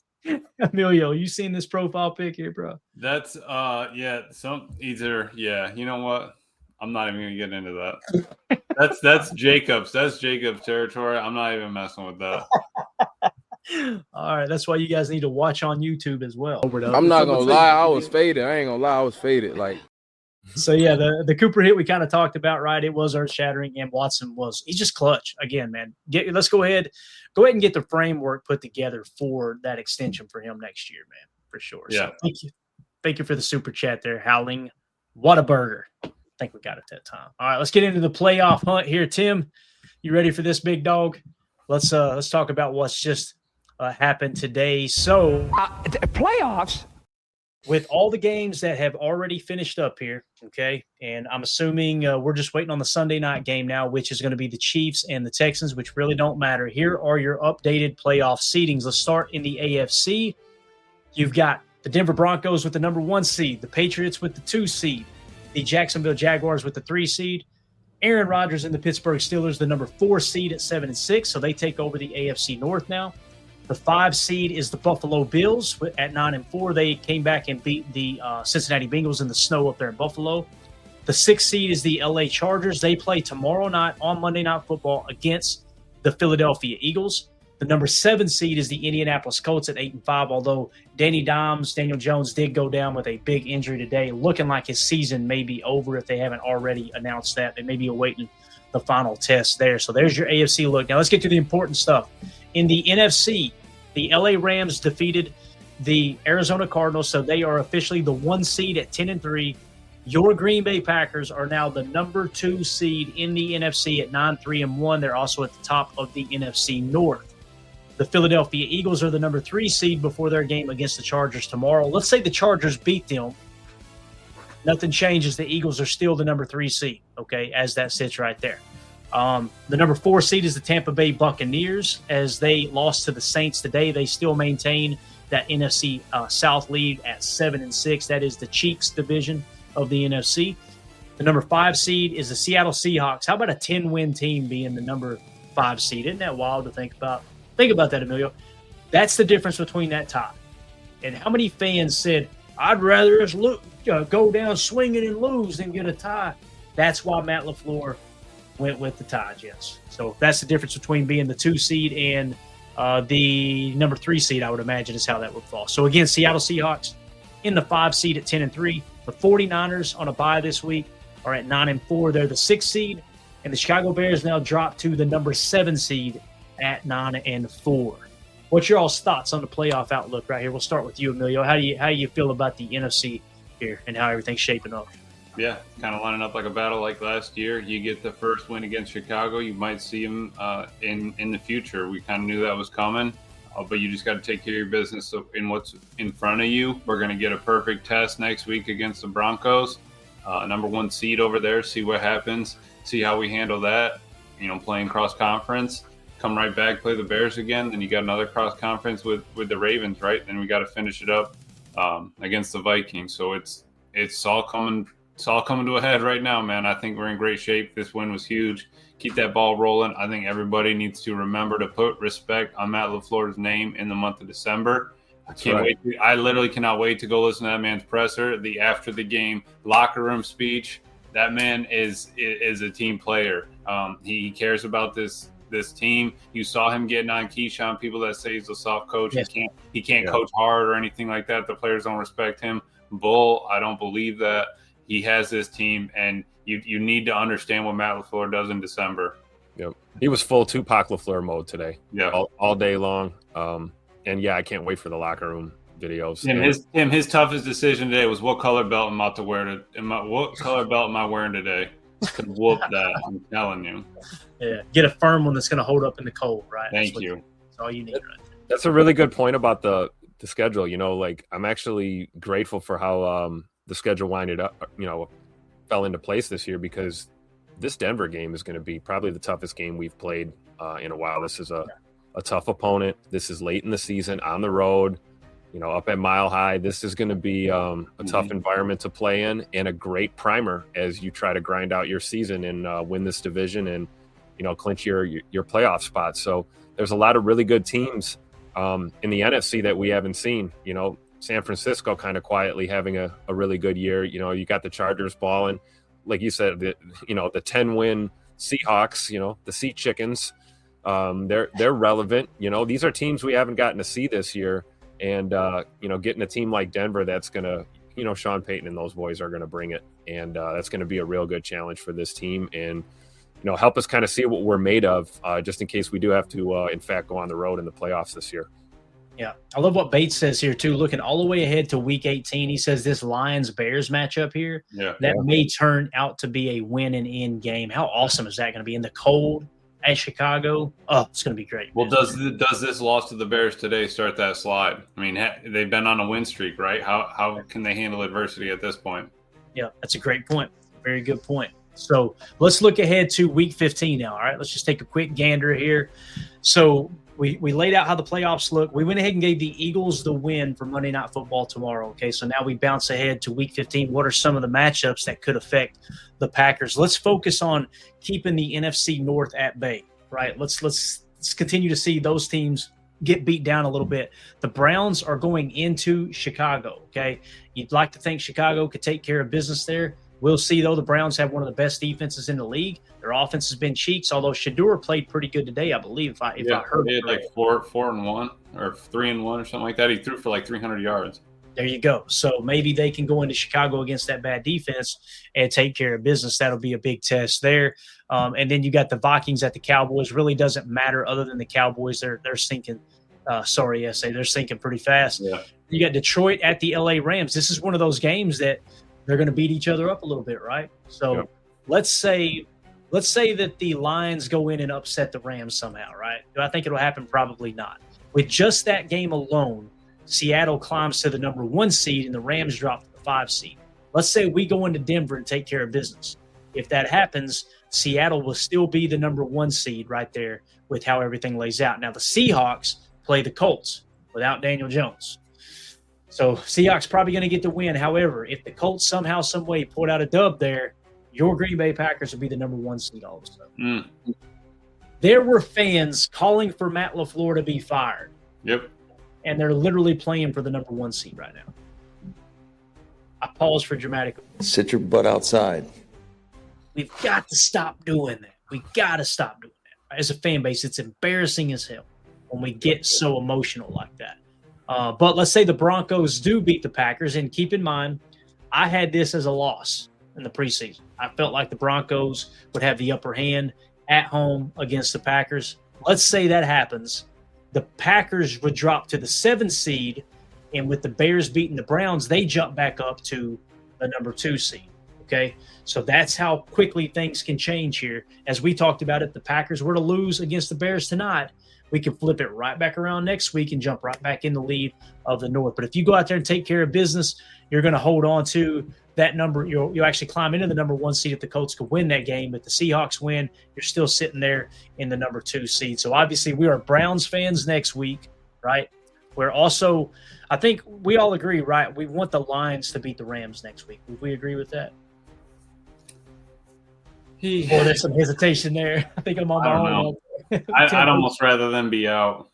Emilio, you seen this profile pic here, bro? That's you know what? I'm not even gonna get into that. That's Jacobs. That's Jacobs territory. I'm not even messing with that. All right, that's why you guys need to watch on YouTube as well. I'm not gonna lie, I was faded. I ain't gonna lie, I was faded. Like, So yeah, the Cooper hit we kind of talked about, right? It was earth shattering, and Watson he's just clutch again, man. Let's go ahead and get the framework put together for that extension for him next year, man, for sure. Yeah. So thank you for the super chat there, Howling. What a burger! I think we got it that time. All right, let's get into the playoff hunt here, Tim. You ready for this, big dog? Let's talk about what's just happened today. So Playoffs? with all the games that have already finished up here, okay, and I'm assuming we're just waiting on the Sunday night game now, which is going to be the Chiefs and the Texans, which really don't matter. Here are your updated playoff seedings. Let's start in the AFC. You've got the Denver Broncos with the number 1 seed, the Patriots with the 2 seed, the Jacksonville Jaguars with the 3 seed, Aaron Rodgers and the Pittsburgh Steelers, the number 4 seed at 7-6, so they take over the AFC North now. The 5 seed is the Buffalo Bills at 9-4. They came back and beat the Cincinnati Bengals in the snow up there in Buffalo. The 6 seed is the LA Chargers. They play tomorrow night on Monday Night Football against the Philadelphia Eagles. The number 7 seed is the Indianapolis Colts at 8-5, although Daniel Jones did go down with a big injury today, looking like his season may be over if they haven't already announced that. They may be awaiting the final test there. So there's your AFC look. Now let's get to the important stuff. In the NFC, the LA Rams defeated the Arizona Cardinals, so they are officially the 1 seed at 10-3. Your Green Bay Packers are now the number 2 seed in the NFC at 9-3-1. They're also at the top of the NFC North. The Philadelphia Eagles are the number 3 seed before their game against the Chargers tomorrow. Let's say the Chargers beat them. Nothing changes. The Eagles are still the number 3 seed, okay, as that sits right there. The number 4 seed is the Tampa Bay Buccaneers. As they lost to the Saints today, they still maintain that NFC South lead at 7-6. That is the Chiefs division of the NFC. The number 5 seed is the Seattle Seahawks. How about a 10-win team being the number 5 seed? Isn't that wild to think about? Think about that, Emilio. That's the difference between that tie. And how many fans said, I'd rather us go down swinging and lose than get a tie? That's why Matt LaFleur went with the tie, yes. So that's the difference between being the 2 seed and the number 3 seed, I would imagine, is how that would fall. So again, Seattle Seahawks in the 5 seed at 10-3. The 49ers on a bye this week are at 9-4. They're the 6 seed. And the Chicago Bears now drop to the number 7 seed at 9-4. What's your all's thoughts on the playoff outlook right here? We'll start with you, Emilio. How do you feel about the NFC here and how everything's shaping up? Yeah, kind of lining up like a battle like last year. You get the first win against Chicago, you might see them in the future. We kind of knew that was coming, but you just got to take care of your business in what's in front of you. We're going to get a perfect test next week against the Broncos, number 1 seed over there, see what happens, see how we handle that, playing cross-conference. Come right back, play the Bears again, then you got another cross-conference with the Ravens, right? Then we got to finish it up against the Vikings. So it's all coming to a head right now, man. I think we're in great shape. This win was huge. Keep that ball rolling. I think everybody needs to remember to put respect on Matt LaFleur's name in the month of December. I literally cannot wait to go listen to that man's presser, the after the game locker room speech. That man is a team player. He cares about this team. You saw him getting on Keyshawn, people that say he's a soft coach. Yes. He can't coach hard or anything like that. The players don't respect him. Bull, I don't believe that. He has this team, and you need to understand what Matt LaFleur does in December. Yep. He was full Tupac LaFleur mode today. Yeah. All day long. And yeah, I can't wait for the locker room videos. And his toughest decision today was what color belt am I to wear what color belt am I wearing today? Could whoop that, I'm telling you. Yeah. Get a firm one that's going to hold up in the cold, right? Thank you. That's all you need, right? That's a really good point about the schedule. I'm actually grateful for how the schedule winded up, fell into place this year, because this Denver game is going to be probably the toughest game we've played in a while. This is a tough opponent. This is late in the season on the road, up at Mile High. This is going to be a tough environment to play in, and a great primer as you try to grind out your season and win this division and, clinch your playoff spot. So there's a lot of really good teams in the NFC that we haven't seen. San Francisco kind of quietly having a really good year. You got the Chargers balling, like you said, the 10-win Seahawks, the Sea Chickens. They're relevant. These are teams we haven't gotten to see this year. And, getting a team like Denver that's going to, Sean Payton and those boys are going to bring it. And that's going to be a real good challenge for this team. And, help us kind of see what we're made of, just in case we do have to, in fact, go on the road in the playoffs this year. Yeah. I love what Bates says here, too. Looking all the way ahead to week 18, he says this Lions-Bears matchup here, may turn out to be a win and end game. How awesome is that going to be in the cold at Chicago? Oh, it's going to be great. Well, does this loss to the Bears today start that slide? I mean, they've been on a win streak, right? How can they handle adversity at this point? Yeah, that's a great point. Very good point. So let's look ahead to week 15 now. All right, let's just take a quick gander here. So we laid out how the playoffs look. We went ahead and gave the Eagles the win for Monday Night Football tomorrow. Okay, so now we bounce ahead to week 15. What are some of the matchups that could affect the Packers? Let's focus on keeping the NFC North at bay, right? Let's continue to see those teams get beat down a little bit. The Browns are going into Chicago, okay? You'd like to think Chicago could take care of business there. We'll see, though. The Browns have one of the best defenses in the league. Their offense has been cheeks, although Shador played pretty good today, I believe, if I heard he had like 4-1 or 3-1 or something like that. He threw for like 300 yards. There you go. So maybe they can go into Chicago against that bad defense and take care of business. That'll be a big test there. And then you got the Vikings at the Cowboys. Really doesn't matter other than the Cowboys. They're sinking. They're sinking pretty fast. Yeah. You got Detroit at the LA Rams. This is one of those games that they're going to beat each other up a little bit, right? So let's say that the Lions go in and upset the Rams somehow, right? Do I think it'll happen? Probably not. With just that game alone, Seattle climbs to the number 1 seed and the Rams drop to the 5 seed. Let's say we go into Denver and take care of business. If that happens, Seattle will still be the number 1 seed right there with how everything lays out. Now, the Seahawks play the Colts without Daniel Jones. So Seahawks probably going to get the win. However, if the Colts somehow, some way pulled out a dub there, your Green Bay Packers will be the number 1 seed all of a sudden. There were fans calling for Matt LaFleur to be fired. Yep. And they're literally playing for the number 1 seed right now. I pause for dramatic. Sit your butt outside. We've got to stop doing that. We got to stop doing that. As a fan base, it's embarrassing as hell when we get so emotional like that. But let's say the Broncos do beat the Packers, and keep in mind, I had this as a loss in the preseason. I felt like the Broncos would have the upper hand at home against the Packers. Let's say that happens. The Packers would drop to the 7th seed, and with the Bears beating the Browns, they jump back up to the number 2 seed. Okay, so that's how quickly things can change here. As we talked about, if the Packers were to lose against the Bears tonight, we can flip it right back around next week and jump right back in the lead of the North. But if you go out there and take care of business, you're going to hold on to that number. You'll actually climb into the number 1 seed if the Colts could win that game. But the Seahawks win, you're still sitting there in the number 2 seed. So obviously we are Browns fans next week, right? We're also, I think we all agree, right? We want the Lions to beat the Rams next week. Would we agree with that? Or there's some hesitation there. I think I'm on my own. I'd almost rather them be out.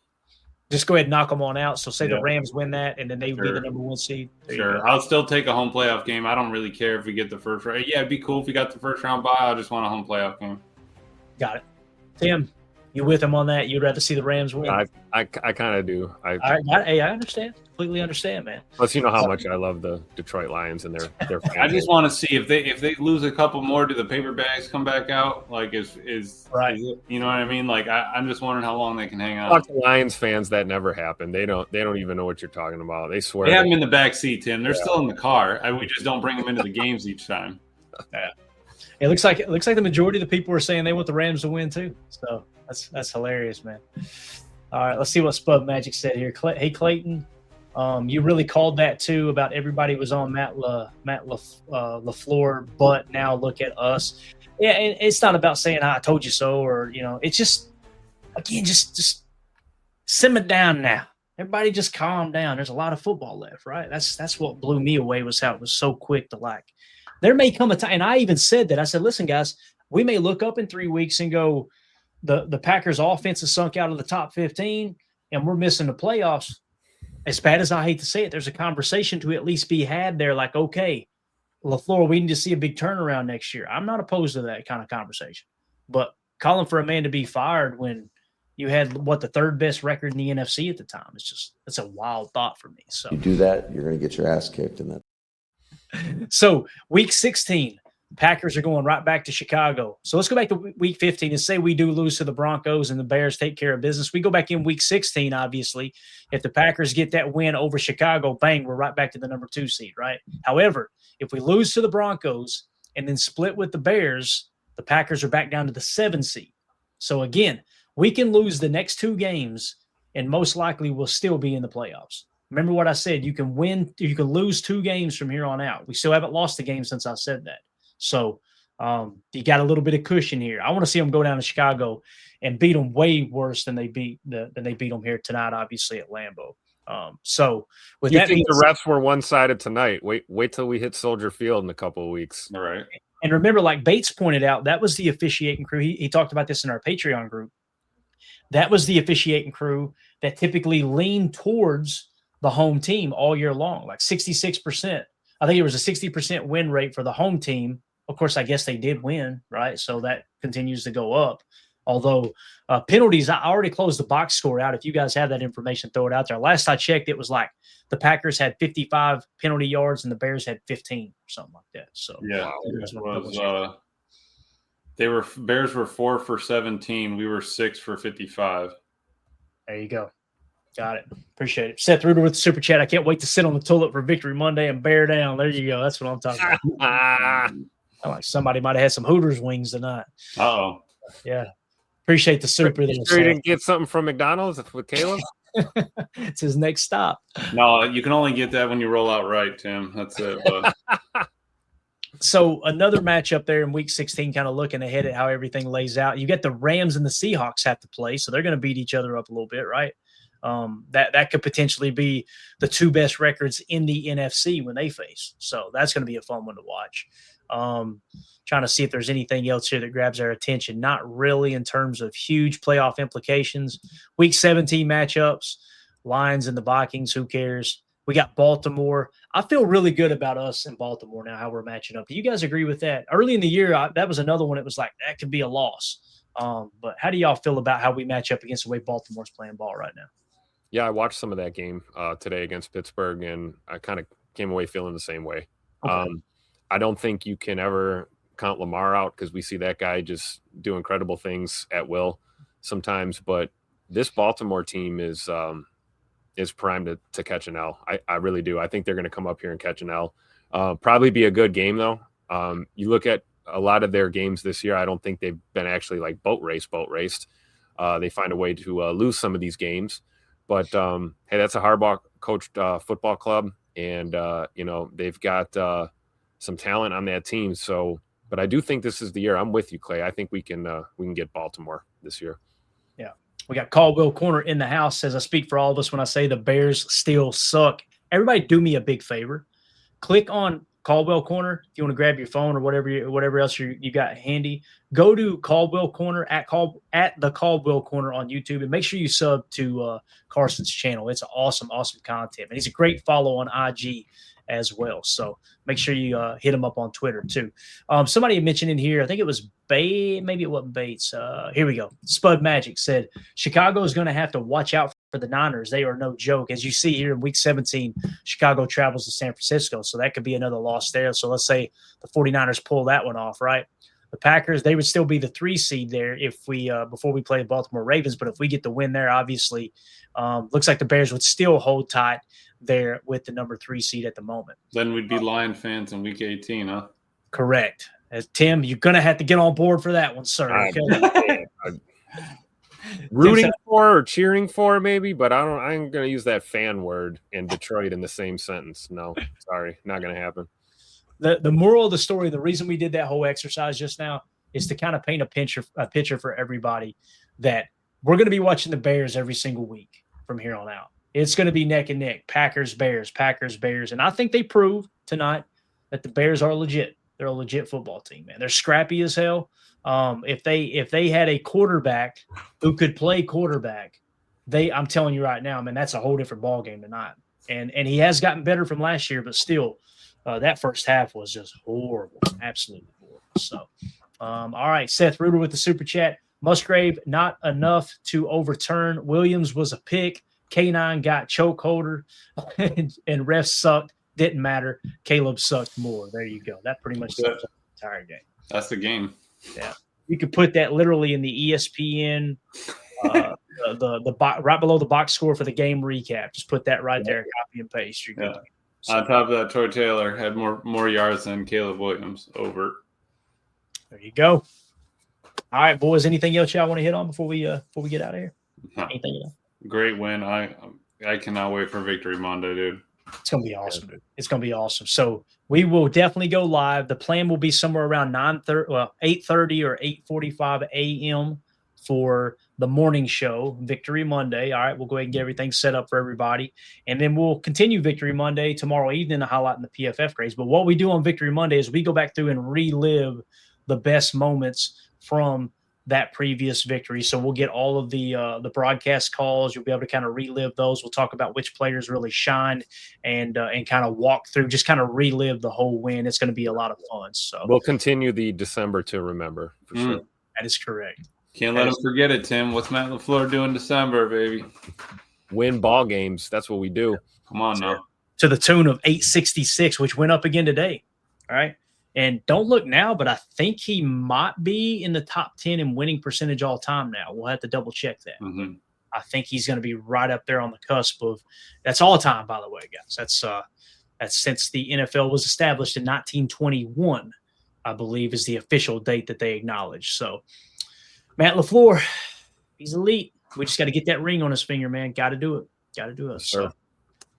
Just go ahead and knock them on out. So say the Rams win that, and then they would be the number 1 seed. Sure. I'll still take a home playoff game. I don't really care if we get the first round. Yeah, it'd be cool if we got the first round bye. I just want a home playoff game. Got it. Tim, you with him on that? You'd rather see the Rams win? I kind of do. I understand. Completely understand, man. Plus, you know how much I love the Detroit Lions and their fans. I just want to see if they lose a couple more, do the paper bags come back out? Like is right? Is it, you know what I mean? Like I'm just wondering how long they can hang on. Talk to Lions fans, that never happened. They don't even know what you're talking about. They swear they have them in the back seat, Tim. They're still in the car. We just don't bring them into the games each time. Yeah. It looks like the majority of the people are saying they want the Rams to win too. So that's hilarious, man. All right, let's see what Spud Magic said here. Hey, Clayton, you really called that too about everybody was on Matt LaFleur, but now look at us. Yeah, and it's not about saying I told you so, or it's just again just simmer down now. Everybody just calm down. There's a lot of football left, right? That's what blew me away was how it was so quick to like. There may come a time, and I even said that. I said, listen, guys, we may look up in 3 weeks and go, the Packers offense has sunk out of the top 15. and we're missing the playoffs, as bad as I hate to say it, there's a conversation to at least be had there. Like, okay, LaFleur, we need to see a big turnaround next year. I'm not opposed to that kind of conversation, but calling for a man to be fired when you had the third best record in the NFC at the time, it's a wild thought for me. So You do that, you're going to get your ass kicked in that. So week 16, Packers are going right back to Chicago. So let's go back to week 15 and say we do lose to the Broncos and the Bears take care of business. We go back in week 16, obviously. If the Packers get that win over Chicago, bang, we're right back to the number 2 seed, right? However, if we lose to the Broncos and then split with the Bears, the Packers are back down to the 7 seed. So again, we can lose the next 2 games and most likely we'll still be in the playoffs. Remember what I said, you can lose 2 games from here on out. We still haven't lost a game since I said that. So you got a little bit of cushion here. I want to see them go down to Chicago and beat them way worse than they beat them here tonight, obviously at Lambeau. So with that, you think the refs were one-sided tonight? Wait till we hit Soldier Field in a couple of weeks. All right. And remember, like Bates pointed out, that was the officiating crew. He talked about this in our Patreon group. That was the officiating crew that typically leaned towards the home team all year long, like 66%. I think it was a 60% win rate for the home team. Of course, I guess they did win, right? So that continues to go up. Although penalties, I already closed the box score out. If you guys have that information, throw it out there. Last I checked, it was like the Packers had 55 penalty yards and the Bears had 15 or something like that. So yeah, Bears were 4 for 17. We were 6 for 55. There you go. Got it. Appreciate it. Seth Ruder with the super chat. I can't wait to sit on the toilet for Victory Monday and bear down. There you go. That's what I'm talking about. Like somebody might have had some Hooters wings tonight. Uh-oh. Yeah. Appreciate the super. You sure you didn't get something from McDonald's with Caleb? It's his next stop. No, you can only get that when you roll out right, Tim. That's it. But. So another matchup there in week 16, kind of looking ahead at how everything lays out. You get the Rams and the Seahawks have to play, so they're going to beat each other up a little bit, right? That could potentially be the 2 best records in the NFC when they face. So that's going to be a fun one to watch. Trying to see if there's anything else here that grabs our attention. Not really in terms of huge playoff implications. Week 17 matchups, Lions and the Vikings, who cares? We got Baltimore. I feel really good about us in Baltimore now, how we're matching up. Do you guys agree with that? Early in the year, that was another one. It was like, that could be a loss. But how do y'all feel about how we match up against the way Baltimore's playing ball right now? Yeah, I watched some of that game today against Pittsburgh, and I kind of came away feeling the same way. Okay. I don't think you can ever count Lamar out because we see that guy just do incredible things at will sometimes. But this Baltimore team is primed to catch an L. I really do. I think they're going to come up here and catch an L. Probably be a good game, though. You look at a lot of their games this year, I don't think they've been actually like boat raced. They find a way to lose some of these games. But, hey, that's a Harbaugh-coached football club, and, they've got some talent on that team. So, but I do think this is the year. I'm with you, Clay. I think we can get Baltimore this year. Yeah. We got Caldwell Corner in the house. Says I speak for all of us when I say the Bears still suck. Everybody do me a big favor. Click on Caldwell Corner if you want to grab your phone or whatever else you got handy. Go to Caldwell Corner at the Caldwell Corner on YouTube and make sure you sub to Carson's channel. It's awesome content, and he's a great follow on IG as well. So make sure you hit him up on Twitter too. Somebody had mentioned in here, I think it was maybe it wasn't Bates. Here we go. Spud Magic said Chicago is going to have to watch out for the Niners. They are no joke. As you see here in week 17, Chicago travels to San Francisco. So that could be another loss there. So let's say the 49ers pull that one off, right? The Packers, they would still be the 3 seed there if we before we play the Baltimore Ravens. But if we get the win there, obviously, looks like the Bears would still hold tight there with the number 3 seed at the moment. Then we'd be Lion fans in week 18, huh? Correct. As Tim, you're going to have to get on board for that one, sir. Okay? Rooting for or cheering for maybe, but I'm going to use that fan word in Detroit in the same sentence. No, sorry, not going to happen. The moral of the story, the reason we did that whole exercise just now is to kind of paint a picture for everybody that we're going to be watching the Bears every single week from here on out. It's going to be neck and neck, Packers, Bears. And I think they proved tonight that the Bears are legit. They're a legit football team, man. They're scrappy as hell. If they had a quarterback who could play quarterback, I'm telling you right now, man, that's a whole different ball game tonight. And he has gotten better from last year, but still, that first half was just horrible, absolutely horrible. So, all right, Seth Ruder with the super chat. Musgrave, not enough to overturn. Williams was a pick. K9 got choke holder, and refs sucked. Didn't matter. Caleb sucked more. There you go. That pretty much sums up the entire game. That's the game. Yeah, you could put that literally in the ESPN, the right below the box score for the game recap. Just put that right there, copy and paste. You're good. So, on top of that, Troy Taylor had more yards than Caleb Williams. Over. There you go. All right, boys. Anything else y'all want to hit on before we get out of here? Anything else? Great win. I cannot wait for Victory Monday, dude. It's gonna be awesome, dude. It's gonna be awesome. So we will definitely go live. The plan will be somewhere around 8:30 or 8:45 a.m. for the morning show, Victory Monday. All right, we'll go ahead and get everything set up for everybody, and then we'll continue Victory Monday tomorrow evening, highlighting the PFF grades. But what we do on Victory Monday is we go back through and relive the best moments from that previous victory. So we'll get all of the broadcast calls. You'll be able to kind of relive those. We'll talk about which players really shined and kind of walk through, just kind of relive the whole win. It's going to be a lot of fun. So we'll continue the December to remember for sure. That is correct. Can't let them forget it, Tim. What's Matt LaFleur doing December, baby? Win ball games. That's what we do. Come on now. To the tune of 866, which went up again today. All right. And don't look now, but I think he might be in the top 10 in winning percentage all time now. We'll have to double check that. Mm-hmm. I think he's going to be right up there on the cusp of – that's all time, by the way, guys. That's since the NFL was established in 1921, I believe, is the official date that they acknowledge. So, Matt LaFleur, he's elite. We just got to get that ring on his finger, man. Got to do it. Got to do it. Sure. So,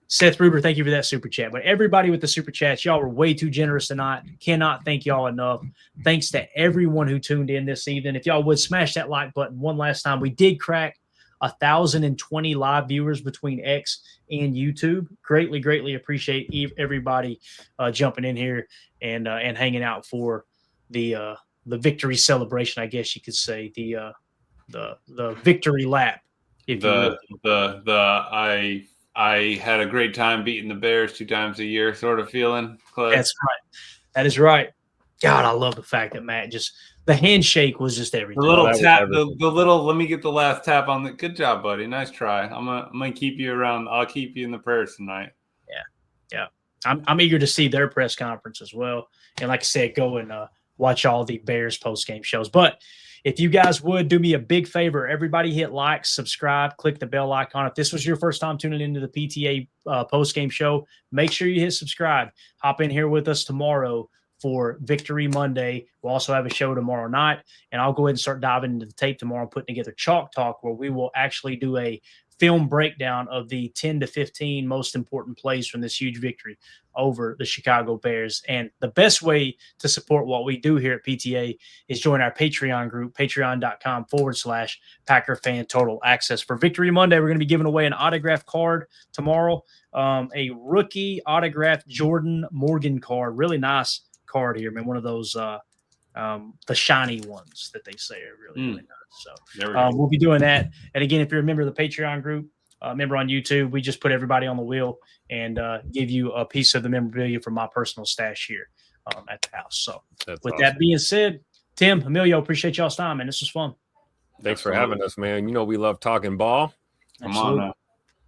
Seth Ruber, thank you for that super chat. But everybody with the super chats, y'all were way too generous tonight. Cannot thank y'all enough. Thanks to everyone who tuned in this evening. If y'all would smash that like button one last time. We did crack 1,020 live viewers between X and YouTube. Greatly, greatly appreciate everybody jumping in here and hanging out for the victory celebration, I guess you could say, the victory lap. I had a great time beating the Bears 2 times a year sort of feeling, Clay. That's right. That is right. God, I love the fact that Matt the handshake was just everything. The little tap, the little, let me get the last tap on the, good job, buddy. Nice try. I'm going to keep you around. I'll keep you in the prayers tonight. Yeah. I'm eager to see their press conference as well. And like I said, go and watch all the Bears post-game shows. But if you guys would do me a big favor, everybody hit like, subscribe, click the bell icon. If this was your first time tuning into the PTA post-game show, make sure you hit subscribe. Hop in here with us tomorrow for Victory Monday. We'll also have a show tomorrow night, and I'll go ahead and start diving into the tape tomorrow, putting together Chalk Talk, where we will actually do a film breakdown of the 10 to 15 most important plays from this huge victory over the Chicago Bears. And the best way to support what we do here at PTA is join our Patreon group, patreon.com/Packer Fan Total Access. For Victory Monday, we're going to be giving away an autographed card tomorrow, a rookie autographed Jordan Morgan card. Really nice card here, man. One of those the shiny ones that they say are really, really nice. So we'll be doing that. And again, if you're a member of the Patreon group, member on YouTube, we just put everybody on the wheel and give you a piece of the memorabilia from my personal stash here at the house. So with that being said, Tim, Emilio, appreciate y'all's time, man. This was fun. Thanks for having us, man. You know we love talking ball. Come on now.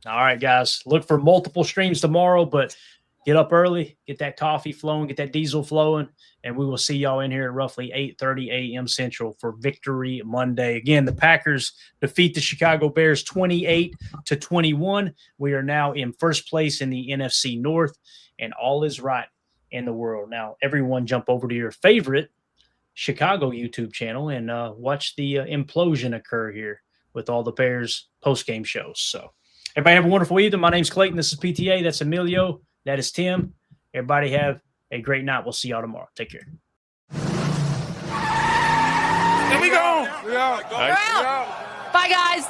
All right, guys. Look for multiple streams tomorrow, but get up early, get that coffee flowing, get that diesel flowing, and we will see y'all in here at roughly 8:30 a.m. Central for Victory Monday. Again, the Packers defeat the Chicago Bears 28-21. We are now in first place in the NFC North, and all is right in the world. Now, everyone jump over to your favorite Chicago YouTube channel and watch the implosion occur here with all the Bears post-game shows. So everybody have a wonderful evening. My name's Clayton. This is PTA. That's Emilio. That is Tim. Everybody have a great night. We'll see y'all tomorrow. Take care. Here we go. We're out. Bye, guys.